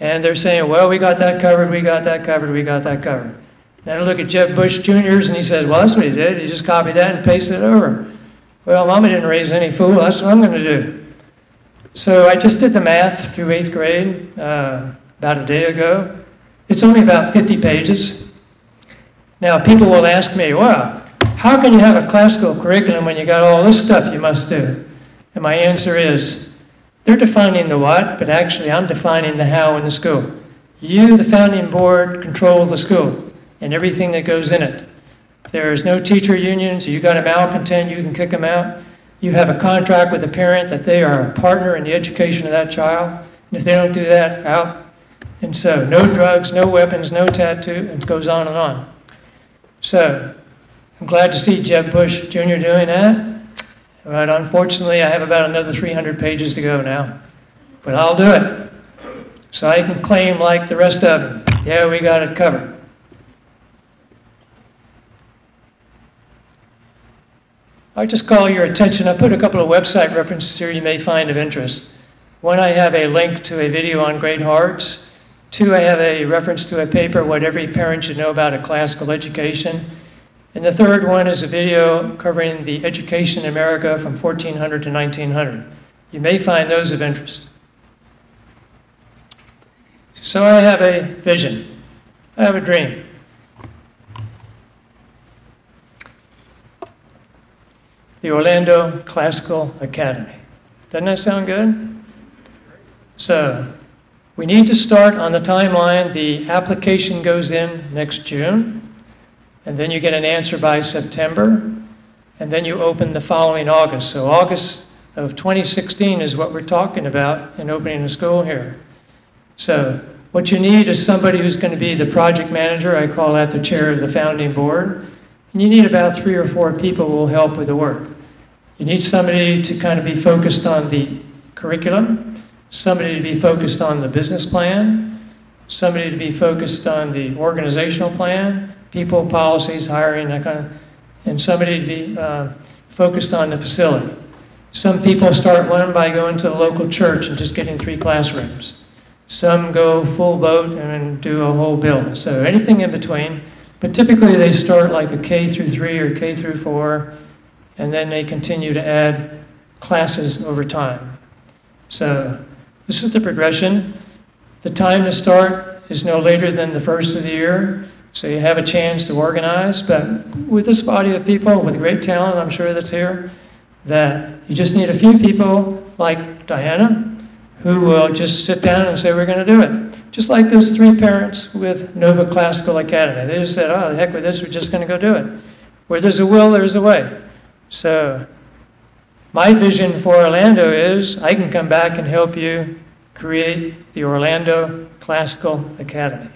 And they're saying, well, we got that covered, we got that covered, we got that covered. Then I look at Jeb Bush Jr.'s and he says, well, that's what he did. He just copied that and pasted it over. Well, Mama didn't raise any fool, that's what I'm going to do. So I just did the math through 8th grade about a day ago. It's only about 50 pages. Now, people will ask me, well, how can you have a classical curriculum when you got all this stuff you must do? And my answer is, they're defining the what, but actually I'm defining the how in the school. You, the founding board, control the school and everything that goes in it. There's no teacher unions. You got a malcontent, you can kick them out. You have a contract with a parent that they are a partner in the education of that child. And if they don't do that, out. And so, no drugs, no weapons, no tattoo, and it goes on and on. So, I'm glad to see Jeb Bush Jr. doing that, but unfortunately I have about another 300 pages to go now. But I'll do it, so I can claim like the rest of them, yeah, we got it covered. I just call your attention, I put a couple of website references here you may find of interest. One, I have a link to a video on Great Hearts. 2, I have a reference to a paper, What Every Parent Should Know About a Classical Education. And the third one is a video covering the education in America from 1400 to 1900. You may find those of interest. So I have a vision. I have a dream. The Orlando Classical Academy. Doesn't that sound good? So, we need to start on the timeline. The application goes in next June, and then you get an answer by September, and then you open the following August. So August of 2016 is what we're talking about in opening the school here. So what you need is somebody who's going to be the project manager. I call that the chair of the founding board. And you need about 3 or 4 people who will help with the work. You need somebody to kind of be focused on the curriculum, somebody to be focused on the business plan, somebody to be focused on the organizational plan, people, policies, hiring, that kind of, and somebody to be focused on the facility. Some people start one by going to the local church and just getting 3 classrooms. Some go full boat and do a whole building. So anything in between. But typically they start like a K through 3 or K through 4, and then they continue to add classes over time. So this is the progression. The time to start is no later than the first of the year, so you have a chance to organize. But with this body of people with great talent, I'm sure that's here, that you just need a few people like Diana who will just sit down and say, we're going to do it. Just like those 3 parents with Nova Classical Academy. They just said, oh, the heck with this, we're just going to go do it. Where there's a will, there's a way. So my vision for Orlando is I can come back and help you create the Orlando Classical Academy.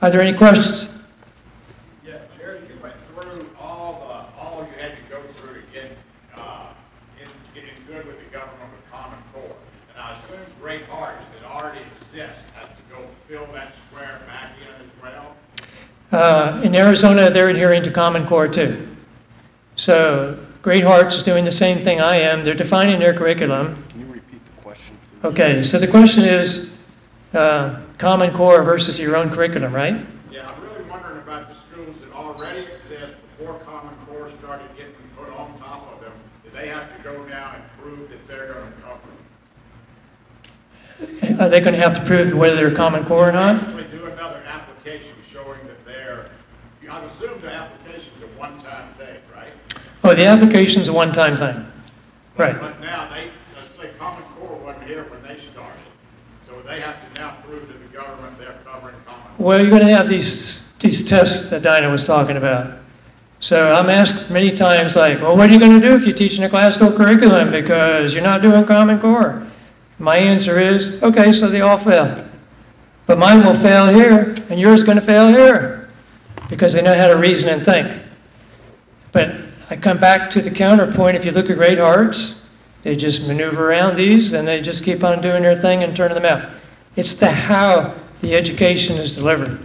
Are there any questions? Yes, Jerry, you went through all you had to go through to get in good with the government with Common Core. And I assume Great Hearts that already exists has to go fill that square back in as well? In Arizona, they're adhering to Common Core too. So Great Hearts is doing the same thing I am. They're defining their curriculum. Can you repeat the question, please? Okay, so the question is Common Core versus your own curriculum, right? Yeah, I'm really wondering about the schools that already exist before Common Core started getting put on top of them. Do they have to go down and prove that they're going to cover them? Are they going to have to prove whether they're Common Core or not? Basically do another application showing that they're, I assume the application's a one-time thing, right? Oh, the application's a one-time thing. Right. But now let's say Common Core wasn't here when they started. So they have to now prove to the government they're covering Common Core. Well, you're going to have these tests that Dinah was talking about. So I'm asked many times, like, well, what are you going to do if you're teaching a classical curriculum because you're not doing Common Core? My answer is, okay, so they all fail. But mine will fail here, and yours is going to fail here because they know how to reason and think. But I come back to the counterpoint. If you look at Great Hearts, they just maneuver around these, and they just keep on doing their thing and turning them out. It's the how the education is delivered.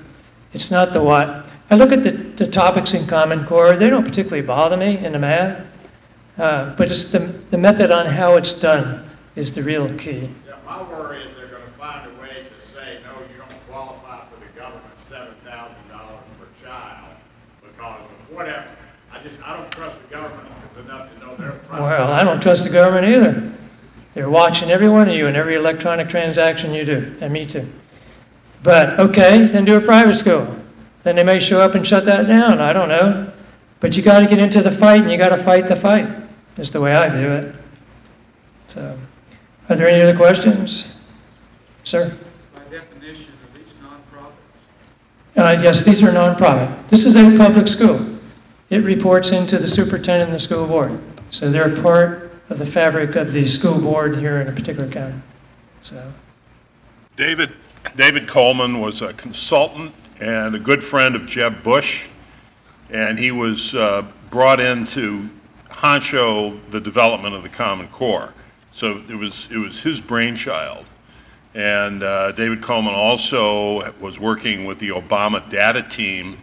It's not the what. I look at the topics in Common Core. They don't particularly bother me in the math, but it's the method on how it's done is the real key. Yeah, my worry is they're going to find a way to say, no, you don't qualify for the government $7,000 per child because of whatever. I don't trust the government enough to know their problem. Well, I don't trust the government either. They're watching every one of you and every electronic transaction you do, and me too. But okay, then do a private school. Then they may show up and shut that down. I don't know. But you got to get into the fight, and you got to fight the fight. That's the way I view it. So, are there any other questions? Sir? By definition, are these nonprofits? Yes, these are nonprofit. This is a public school. It reports into the superintendent and the school board. So they're part of the fabric of the school board here in a particular county. So, David Coleman was a consultant and a good friend of Jeb Bush, and he was brought in to honcho the development of the Common Core. So it was his brainchild. And David Coleman also was working with the Obama data team.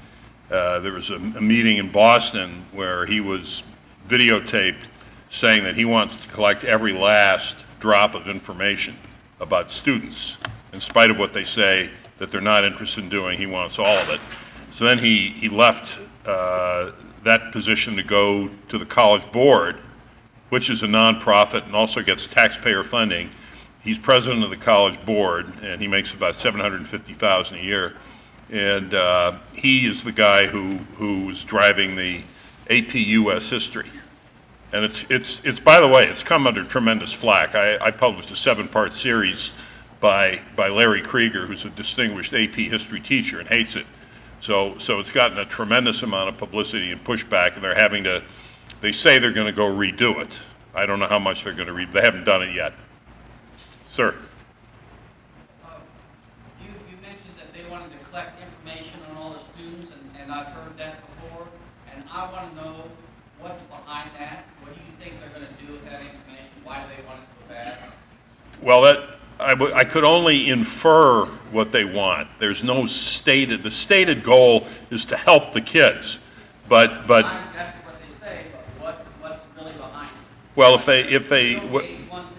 There was a meeting in Boston where he was videotaped saying that he wants to collect every last drop of information about students. In spite of what they say that they're not interested in doing, he wants all of it. So then he left that position to go to the college board, which is a nonprofit and also gets taxpayer funding. He's president of the college board, and he makes about $750,000 a year. And he is the guy who is driving the AP US history. And it's by the way, it's come under tremendous flack. I published a 7-part series by Larry Krieger, who's a distinguished AP history teacher and hates it. So it's gotten a tremendous amount of publicity and pushback, and they're having to, they say they're going to go redo it. I don't know how much they're going to redo. They haven't done it yet. Sir. You mentioned that they wanted to collect information on all the students, and I've heard that before, and I want to know what's behind that. What do you think they're going to do with that information? Why do they want it so bad? Well, I could only infer what they want. There's no the stated goal is to help the kids. But That's what they say, but what's really behind it? well, if they He wants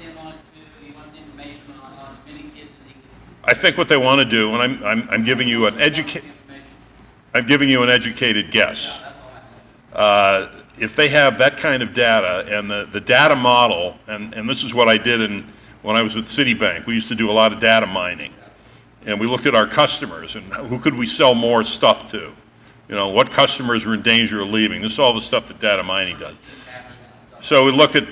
in on it too, he wants information on as many kids as he can. I think what they want to do, and I'm giving you an educated guess. If they have that kind of data and the data model, and this is what I did when I was with Citibank, we used to do a lot of data mining. And we looked at our customers and who could we sell more stuff to? You know, what customers were in danger of leaving. This is all the stuff that data mining does. So we look at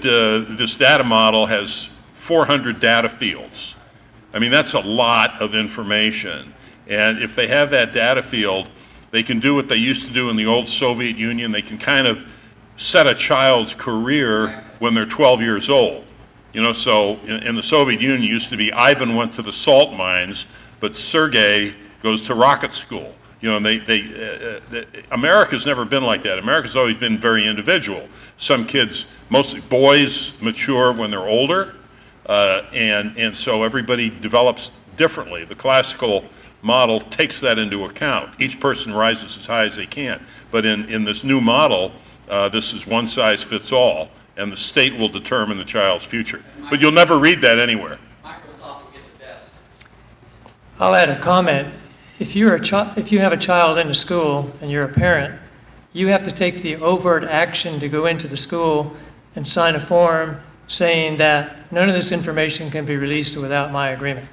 this data model has 400 data fields. I mean, that's a lot of information. And if they have that data field, they can do what they used to do in the old Soviet Union. They can kind of set a child's career when they're 12 years old. You know, so in the Soviet Union, it used to be Ivan went to the salt mines, but Sergei goes to rocket school. You know, America's never been like that. America's always been very individual. Some kids, mostly boys, mature when they're older, and so everybody develops differently. The classical model takes that into account. Each person rises as high as they can. But in this new model, this is one size fits all, and the state will determine the child's future. But you'll never read that anywhere. Microsoft will get the best. I'll add a comment. If you have a child in a school and you're a parent, you have to take the overt action to go into the school and sign a form saying that none of this information can be released without my agreement.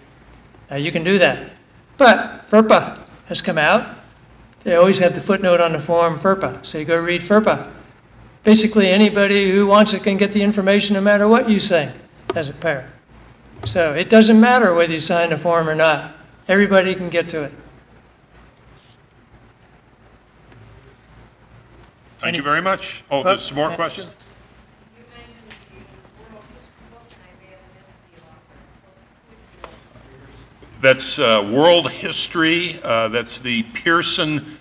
Now, you can do that. But FERPA has come out. They always have the footnote on the form, FERPA. So you go read FERPA. Basically, anybody who wants it can get the information no matter what you say as a parent. So it doesn't matter whether you sign the form or not. Everybody can get to it. Thank you very much. Oh, there's some more questions? You mentioned the world history book, and I may have missed the author. That's World History. That's the Pearson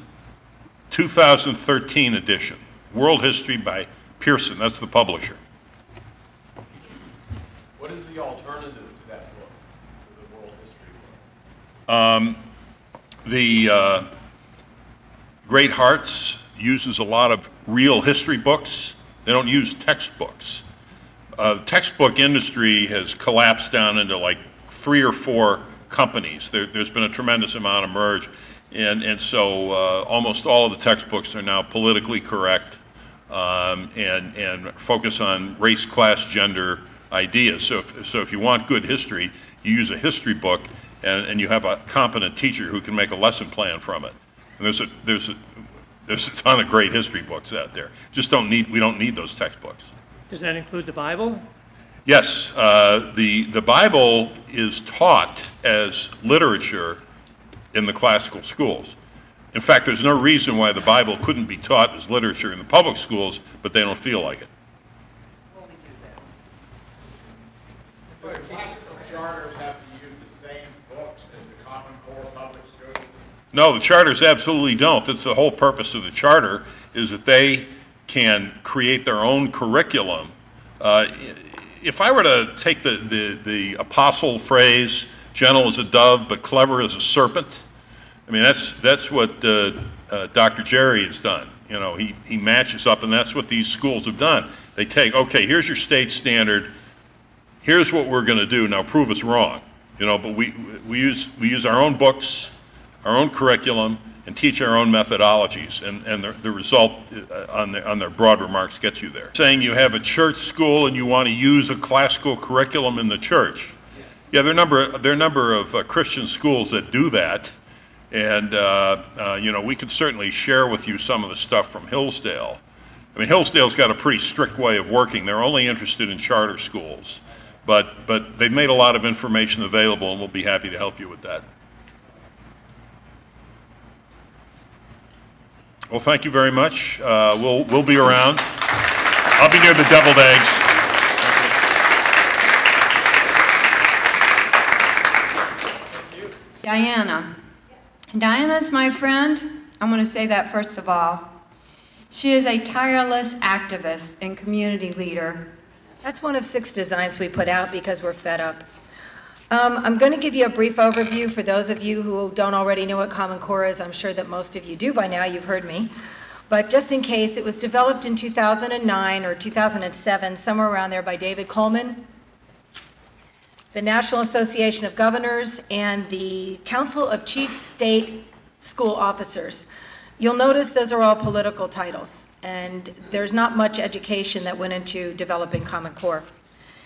2013 edition. World History by Pearson. That's the publisher. What is the alternative to that book, to the World History book? The Great Hearts uses a lot of real history books. They don't use textbooks. The textbook industry has collapsed down into like 3 or 4 companies. There's been a tremendous amount of merge, and so almost all of the textbooks are now politically correct and focus on race, class, gender ideas. So if you want good history, you use a history book, and you have a competent teacher who can make a lesson plan from it. And there's a ton of great history books out there. We don't need those textbooks. Does that include the Bible? Yes, the Bible is taught as literature in the classical schools. In fact, there's no reason why the Bible couldn't be taught as literature in the public schools, but they don't feel like it. Do the classical charters have to use the same books as the Common Core public schools? No, the charters absolutely don't. That's the whole purpose of the charter, is that they can create their own curriculum. If I were to take the apostle phrase, gentle as a dove but clever as a serpent, I mean, that's what Dr. Jerry has done. You know, he matches up, and that's what these schools have done. They take, okay, here's your state standard, here's what we're going to do, now prove us wrong. You know, but we use our own books, our own curriculum, and teach our own methodologies, and the result on their broad remarks gets you there. Saying you have a church school and you want to use a classical curriculum in the church. Yeah, there are a number of Christian schools that do that, and you know, we could certainly share with you some of the stuff from Hillsdale. I mean, Hillsdale's got a pretty strict way of working. They're only interested in charter schools, but they've made a lot of information available, and we'll be happy to help you with that. Well, thank you very much. We'll be around. I'll be near the deviled eggs. Diana. Diana's my friend. I'm going to say that first of all. She is a tireless activist and community leader. That's one of 6 designs we put out because we're fed up. I'm going to give you a brief overview for those of you who don't already know what Common Core is. I'm sure that most of you do by now. You've heard me. But just in case, it was developed in 2009 or 2007, somewhere around there, by David Coleman, the National Association of Governors, and the Council of Chief State School Officers. You'll notice those are all political titles, and there's not much education that went into developing Common Core.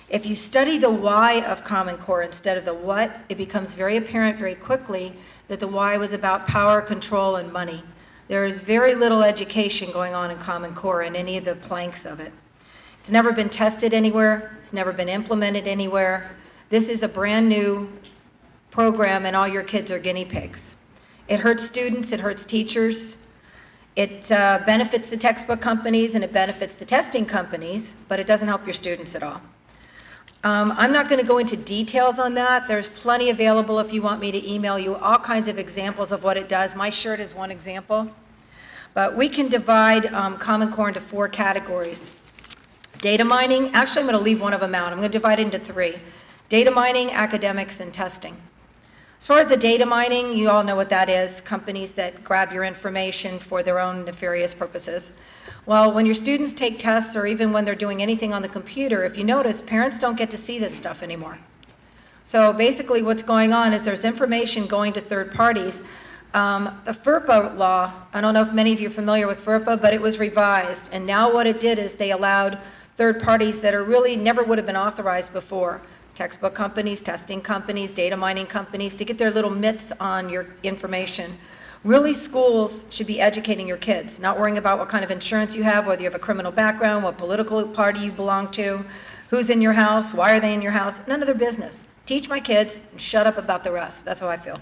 If you study the why of Common Core instead of the what, it becomes very apparent very quickly that the why was about power, control, and money. There is very little education going on in Common Core in any of the planks of it. It's never been tested anywhere. It's never been implemented anywhere. This is a brand new program, and all your kids are guinea pigs. It hurts students, it hurts teachers. It benefits the textbook companies and it benefits the testing companies, but it doesn't help your students at all. I'm not going to go into details on that. There's plenty available if you want me to email you all kinds of examples of what it does. My shirt is one example. But we can divide Common Core into 4 categories. Data mining, actually I'm going to leave one of them out. I'm going to divide it into 3. Data mining, academics, and testing. As far as the data mining, you all know what that is, companies that grab your information for their own nefarious purposes. Well, when your students take tests or even when they're doing anything on the computer, if you notice, parents don't get to see this stuff anymore. So basically what's going on is there's information going to third parties. The FERPA law, I don't know if many of you are familiar with FERPA, but it was revised. And now what it did is they allowed third parties that are really never would have been authorized before, textbook companies, testing companies, data mining companies, to get their little mitts on your information. Really, schools should be educating your kids, not worrying about what kind of insurance you have, whether you have a criminal background, what political party you belong to, who's in your house, why are they in your house, none of their business. Teach my kids and shut up about the rest. That's how I feel.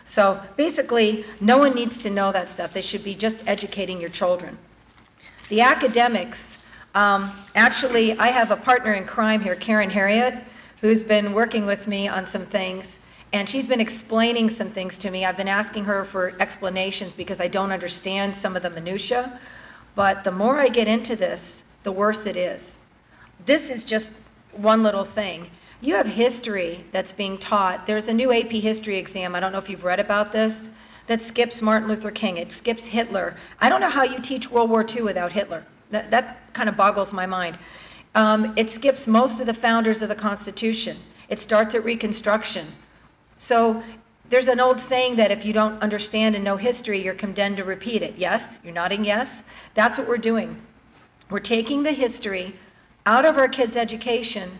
So basically, no one needs to know that stuff. They should be just educating your children. The academics, actually, I have a partner in crime here, Karen Harriet, who's been working with me on some things. And she's been explaining some things to me. I've been asking her for explanations because I don't understand some of the minutia. But the more I get into this, the worse it is. This is just one little thing. You have history that's being taught. There's a new AP history exam, I don't know if you've read about this, that skips Martin Luther King. It skips Hitler. I don't know how you teach World War II without Hitler. That kind of boggles my mind. It skips most of the founders of the Constitution. It starts at Reconstruction. So there's an old saying that if you don't understand and know history, you're condemned to repeat it. Yes? You're nodding yes? That's what we're doing. We're taking the history out of our kids' education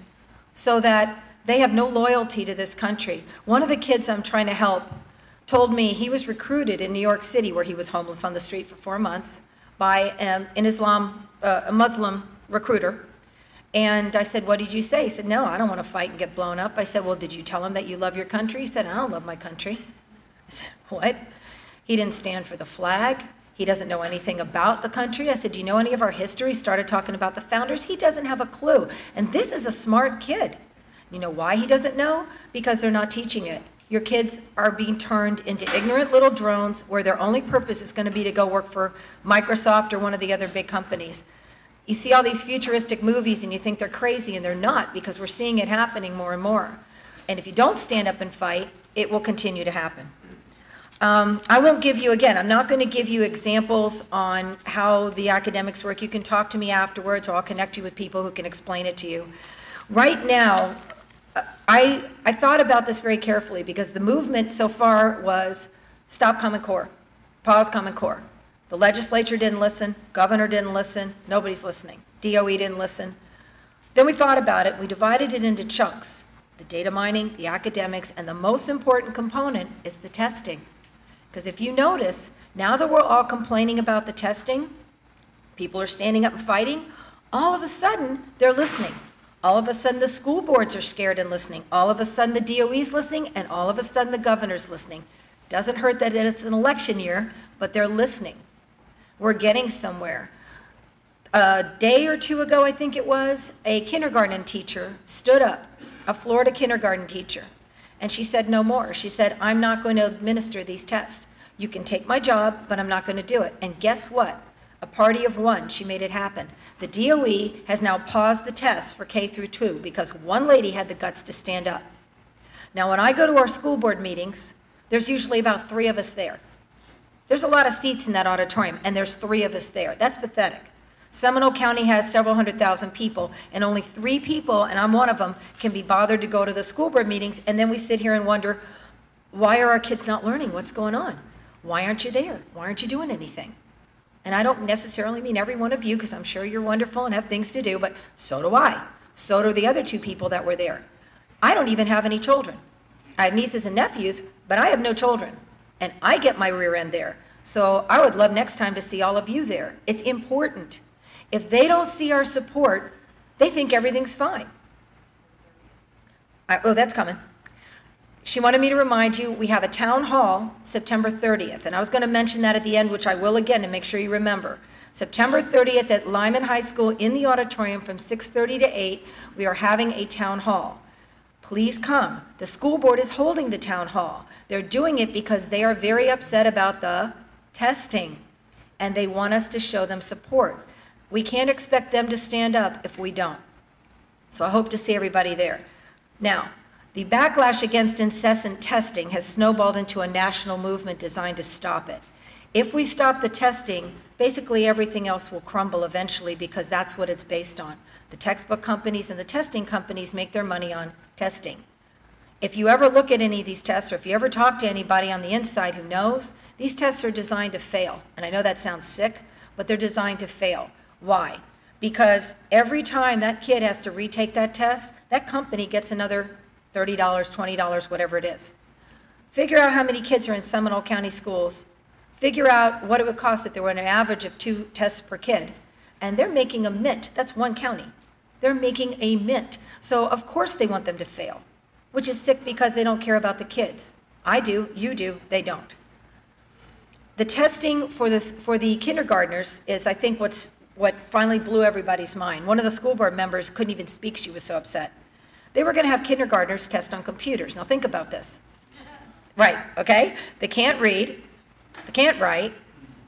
so that they have no loyalty to this country. One of the kids I'm trying to help told me he was recruited in New York City, where he was homeless on the street for 4 months, by a Muslim recruiter. And I said, what did you say? He said, no, I don't want to fight and get blown up. I said, well, did you tell him that you love your country? He said, I don't love my country. I said, what? He didn't stand for the flag. He doesn't know anything about the country. I said, do you know any of our history? Started talking about the founders. He doesn't have a clue. And this is a smart kid. You know why he doesn't know? Because they're not teaching it. Your kids are being turned into ignorant little drones where their only purpose is going to be to go work for Microsoft or one of the other big companies. You see all these futuristic movies and you think they're crazy, and they're not, because we're seeing it happening more and more. And if you don't stand up and fight, it will continue to happen. I won't give you, again, I'm not going to give you examples on how the academics work. You can talk to me afterwards, or I'll connect you with people who can explain it to you. Right now, I thought about this very carefully, because the movement so far was stop Common Core, pause Common Core. The legislature didn't listen, governor didn't listen, nobody's listening. DOE didn't listen. Then we thought about it, we divided it into chunks. The data mining, the academics, and the most important component is the testing. Because if you notice, now that we're all complaining about the testing, people are standing up and fighting, all of a sudden they're listening. All of a sudden the school boards are scared and listening. All of a sudden the DOE's listening, and all of a sudden the governor's listening. Doesn't hurt that it's an election year, but they're listening. We're getting somewhere. A day or two ago, I think it was, a kindergarten teacher stood up, a Florida kindergarten teacher, and she said no more. She said, I'm not going to administer these tests. You can take my job, but I'm not going to do it. And guess what? party of one, she made it happen. The DOE has now paused the tests for K through 2 because one lady had the guts to stand up. Now, when I go to our school board meetings, there's usually about 3 of us there. There's a lot of seats in that auditorium, and there's 3 of us there. That's pathetic. Seminole County has several 100,000 people, and only 3 people, and I'm one of them, can be bothered to go to the school board meetings, and then we sit here and wonder, why are our kids not learning? What's going on? Why aren't you there? Why aren't you doing anything? And I don't necessarily mean every one of you, because I'm sure you're wonderful and have things to do, but so do I. So do the other 2 people that were there. I don't even have any children. I have nieces and nephews, but I have no children. And I get my rear end there. So I would love next time to see all of you there. It's important. If they don't see our support, they think everything's fine. Oh, that's coming. She wanted me to remind you, we have a town hall September 30th. And I was going to mention that at the end, which I will again to make sure you remember. September 30th at Lyman High School in the auditorium from 6:30 to 8, we are having a town hall. Please come. The school board is holding the town hall. They're doing it because they are very upset about the testing, and they want us to show them support. We can't expect them to stand up if we don't. So I hope to see everybody there. Now, the backlash against incessant testing has snowballed into a national movement designed to stop it. If we stop the testing, basically everything else will crumble eventually because that's what it's based on. The textbook companies and the testing companies make their money on testing. If you ever look at any of these tests, or if you ever talk to anybody on the inside who knows, these tests are designed to fail. And I know that sounds sick, but they're designed to fail. Why? Because every time that kid has to retake that test, that company gets another $30, $20, whatever it is. Figure out how many kids are in Seminole County schools. Figure out what it would cost if there were an average of 2 tests per kid. And they're making a mint. That's one county. They're making a mint. So of course they want them to fail, which is sick because they don't care about the kids. I do, you do, they don't. The testing for the kindergartners is, I think, what finally blew everybody's mind. One of the school board members couldn't even speak. She was so upset. They were going to have kindergartners test on computers. Now think about this. Right, okay? They can't read, they can't write,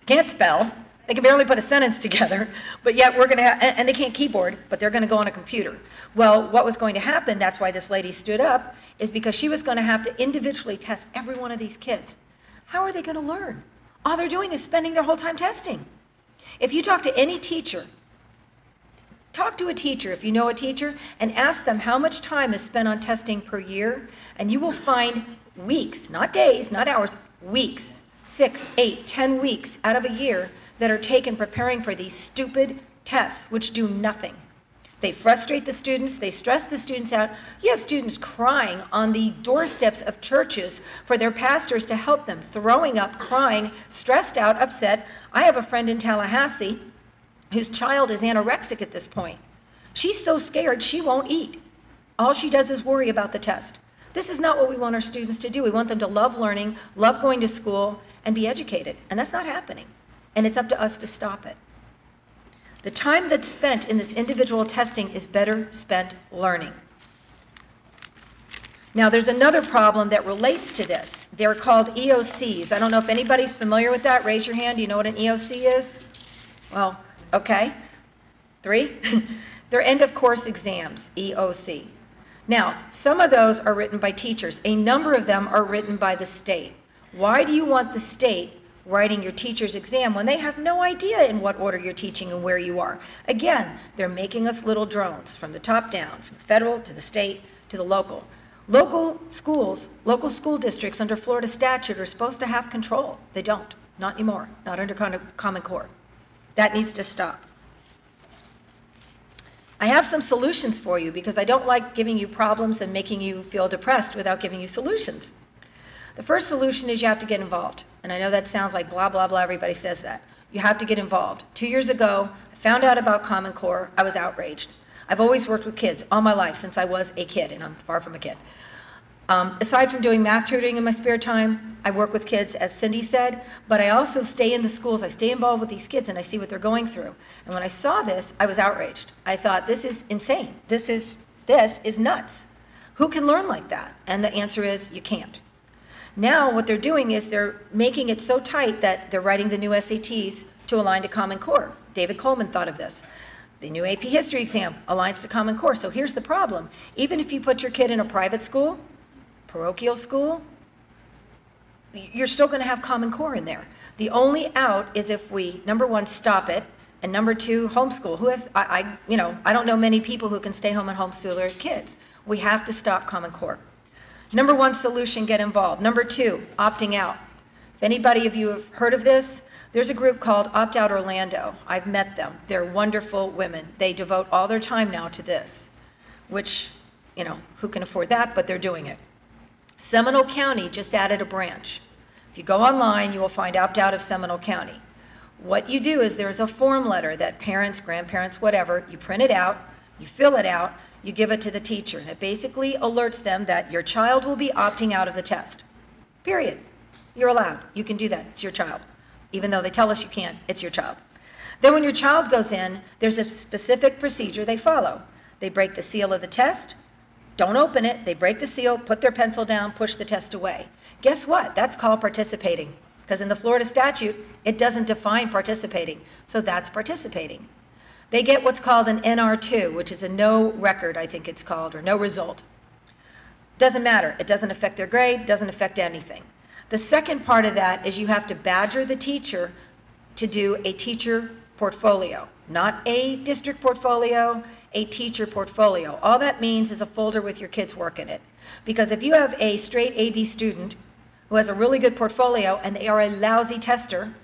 can't spell, they can barely put a sentence together, but yet we're going to have, and they can't keyboard, but they're going to go on a computer. Well, what was going to happen, that's why this lady stood up, is because she was going to have to individually test every one of these kids. How are they going to learn? All they're doing is spending their whole time testing. If you talk to any teacher, talk to a teacher, if you know a teacher, and ask them how much time is spent on testing per year, and you will find weeks, not days, not hours, weeks, 6, 8, 10 weeks out of a year that are taken preparing for these stupid tests, which do nothing. They frustrate the students, they stress the students out. You have students crying on the doorsteps of churches for their pastors to help them, throwing up, crying, stressed out, upset. I have a friend in Tallahassee whose child is anorexic at this point. She's so scared she won't eat. All she does is worry about the test. This is not what we want our students to do. We want them to love learning, love going to school, and be educated. And that's not happening. And it's up to us to stop it. The time that's spent in this individual testing is better spent learning. Now, there's another problem that relates to this. They're called EOCs. I don't know if anybody's familiar with that. Raise your hand. Do you know what an EOC is? Well, okay. 3? They're end-of-course exams, EOC. Now, some of those are written by teachers. A number of them are written by the state. Why do you want the state writing your teacher's exam when they have no idea in what order you're teaching and where you are? Again, they're making us little drones from the top down, from the federal to the state to the local. Local schools, local school districts under Florida statute are supposed to have control. They don't, not anymore, not under Common Core. That needs to stop. I have some solutions for you because I don't like giving you problems and making you feel depressed without giving you solutions. The first solution is you have to get involved. And I know that sounds like blah, blah, blah, everybody says that. You have to get involved. 2 years ago, I found out about Common Core. I was outraged. I've always worked with kids all my life since I was a kid, and I'm far from a kid. Aside from doing math tutoring in my spare time, I work with kids, as Cindy said, but I also stay in the schools. I stay involved with these kids, and I see what they're going through. And when I saw this, I was outraged. I thought, this is insane. This is nuts. Who can learn like that? And the answer is, you can't. Now what they're doing is they're making it so tight that they're writing the new SATs to align to Common Core. David Coleman thought of this. The new AP History exam aligns to Common Core. So here's the problem. Even if you put your kid in a private school, parochial school, you're still going to have Common Core in there. The only out is if we, number one, stop it, and number two, homeschool. Who has, I don't know many people who can stay home and homeschool their kids. We have to stop Common Core. Number one solution, get involved. Number two, opting out. If anybody of you have heard of this, there's a group called Opt Out Orlando. I've met them. They're wonderful women. They devote all their time now to this, which, who can afford that, but they're doing it. Seminole County just added a branch. If you go online, you will find Opt Out of Seminole County. What you do is there's a form letter that parents, grandparents, whatever, you print it out, you fill it out, you give it to the teacher, and it basically alerts them that your child will be opting out of the test. Period. You're allowed. You can do that. It's your child. Even though they tell us you can't, it's your child. Then when your child goes in, there's a specific procedure they follow. They break the seal of the test, don't open it, they break the seal, put their pencil down, push the test away. Guess what? That's called participating. Because in the Florida statute, it doesn't define participating. So that's participating. They get what's called an NR2, which is a no record, I think it's called, or no result. Doesn't matter. It doesn't affect their grade, doesn't affect anything. The second part of that is you have to badger the teacher to do a teacher portfolio, not a district portfolio, a teacher portfolio. All that means is a folder with your kids' work in it. Because if you have a straight AB student who has a really good portfolio and they are a lousy tester,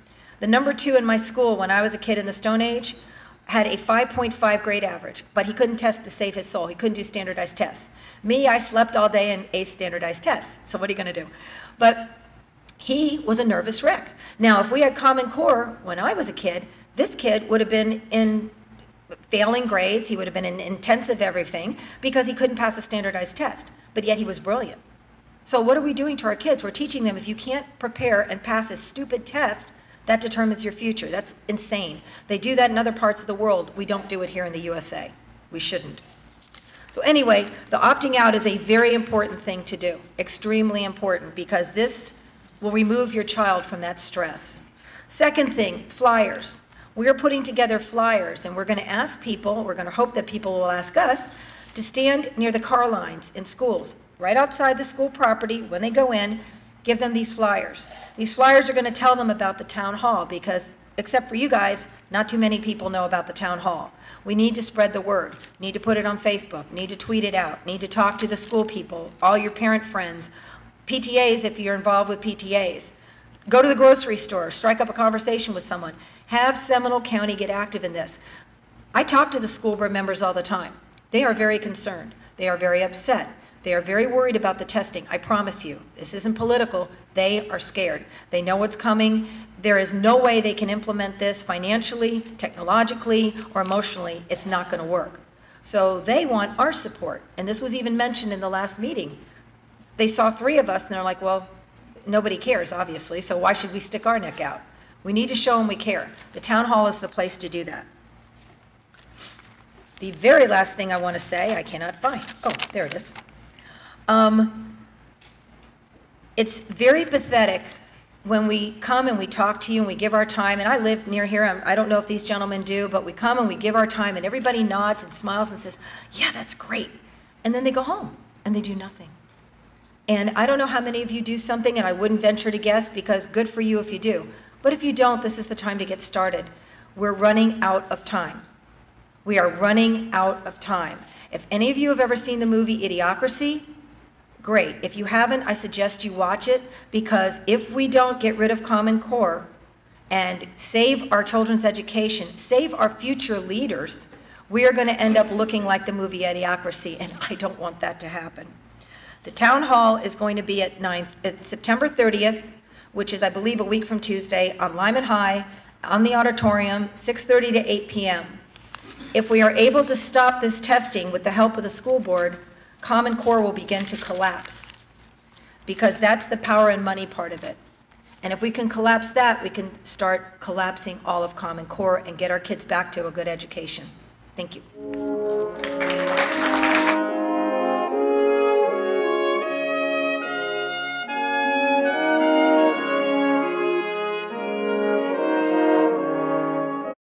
the number 2 in my school when I was a kid in the Stone Age had a 5.5 grade average, but he couldn't test to save his soul. He couldn't do standardized tests. Me, I slept all day and aced standardized tests. So what are you going to do? But he was a nervous wreck. Now, if we had Common Core when I was a kid, this kid would have been in failing grades. He would have been in intensive everything because he couldn't pass a standardized test, but yet he was brilliant. So what are we doing to our kids? We're teaching them if you can't prepare and pass a stupid test, that determines your future. That's insane. They do that in other parts of the world. We don't do it here in the USA. We shouldn't. So anyway, the opting out is a very important thing to do, extremely important, because this will remove your child from that stress. Second thing, flyers. We're putting together flyers, and we're going to ask people, we're going to hope that people will ask us, to stand near the car lines in schools, right outside the school property. When they go in, give them these flyers. These flyers are going to tell them about the town hall because, except for you guys, not too many people know about the town hall. We need to spread the word, need to put it on Facebook, need to tweet it out, need to talk to the school people, all your parent friends, PTAs if you're involved with PTAs. Go to the grocery store, strike up a conversation with someone. Have Seminole County get active in this. I talk to the school board members all the time. They are very concerned. They are very upset. They are very worried about the testing. I promise you, this isn't political. They are scared. They know what's coming. There is no way they can implement this financially, technologically, or emotionally. It's not going to work. So they want our support. And this was even mentioned in the last meeting. They saw 3 of us, and they're like, well, nobody cares, obviously, so why should we stick our neck out? We need to show them we care. The town hall is the place to do that. The very last thing I want to say, I cannot find. Oh, there it is. It's very pathetic when we come and we talk to you and we give our time, and I live near here, I don't know if these gentlemen do, but we come and we give our time and everybody nods and smiles and says, yeah, that's great. And then they go home and they do nothing. And I don't know how many of you do something, and I wouldn't venture to guess because good for you if you do. But if you don't, this is the time to get started. We're running out of time. We are running out of time. If any of you have ever seen the movie Idiocracy, great. If you haven't, I suggest you watch it because if we don't get rid of Common Core and save our children's education, save our future leaders, we are going to end up looking like the movie Idiocracy, and I don't want that to happen. The town hall is going to be at September 30th, which is, I believe, a week from Tuesday, on Lyman High, on the auditorium, 6:30 to 8 p.m. If we are able to stop this testing with the help of the school board, Common Core will begin to collapse because that's the power and money part of it. And if we can collapse that, we can start collapsing all of Common Core and get our kids back to a good education. Thank you.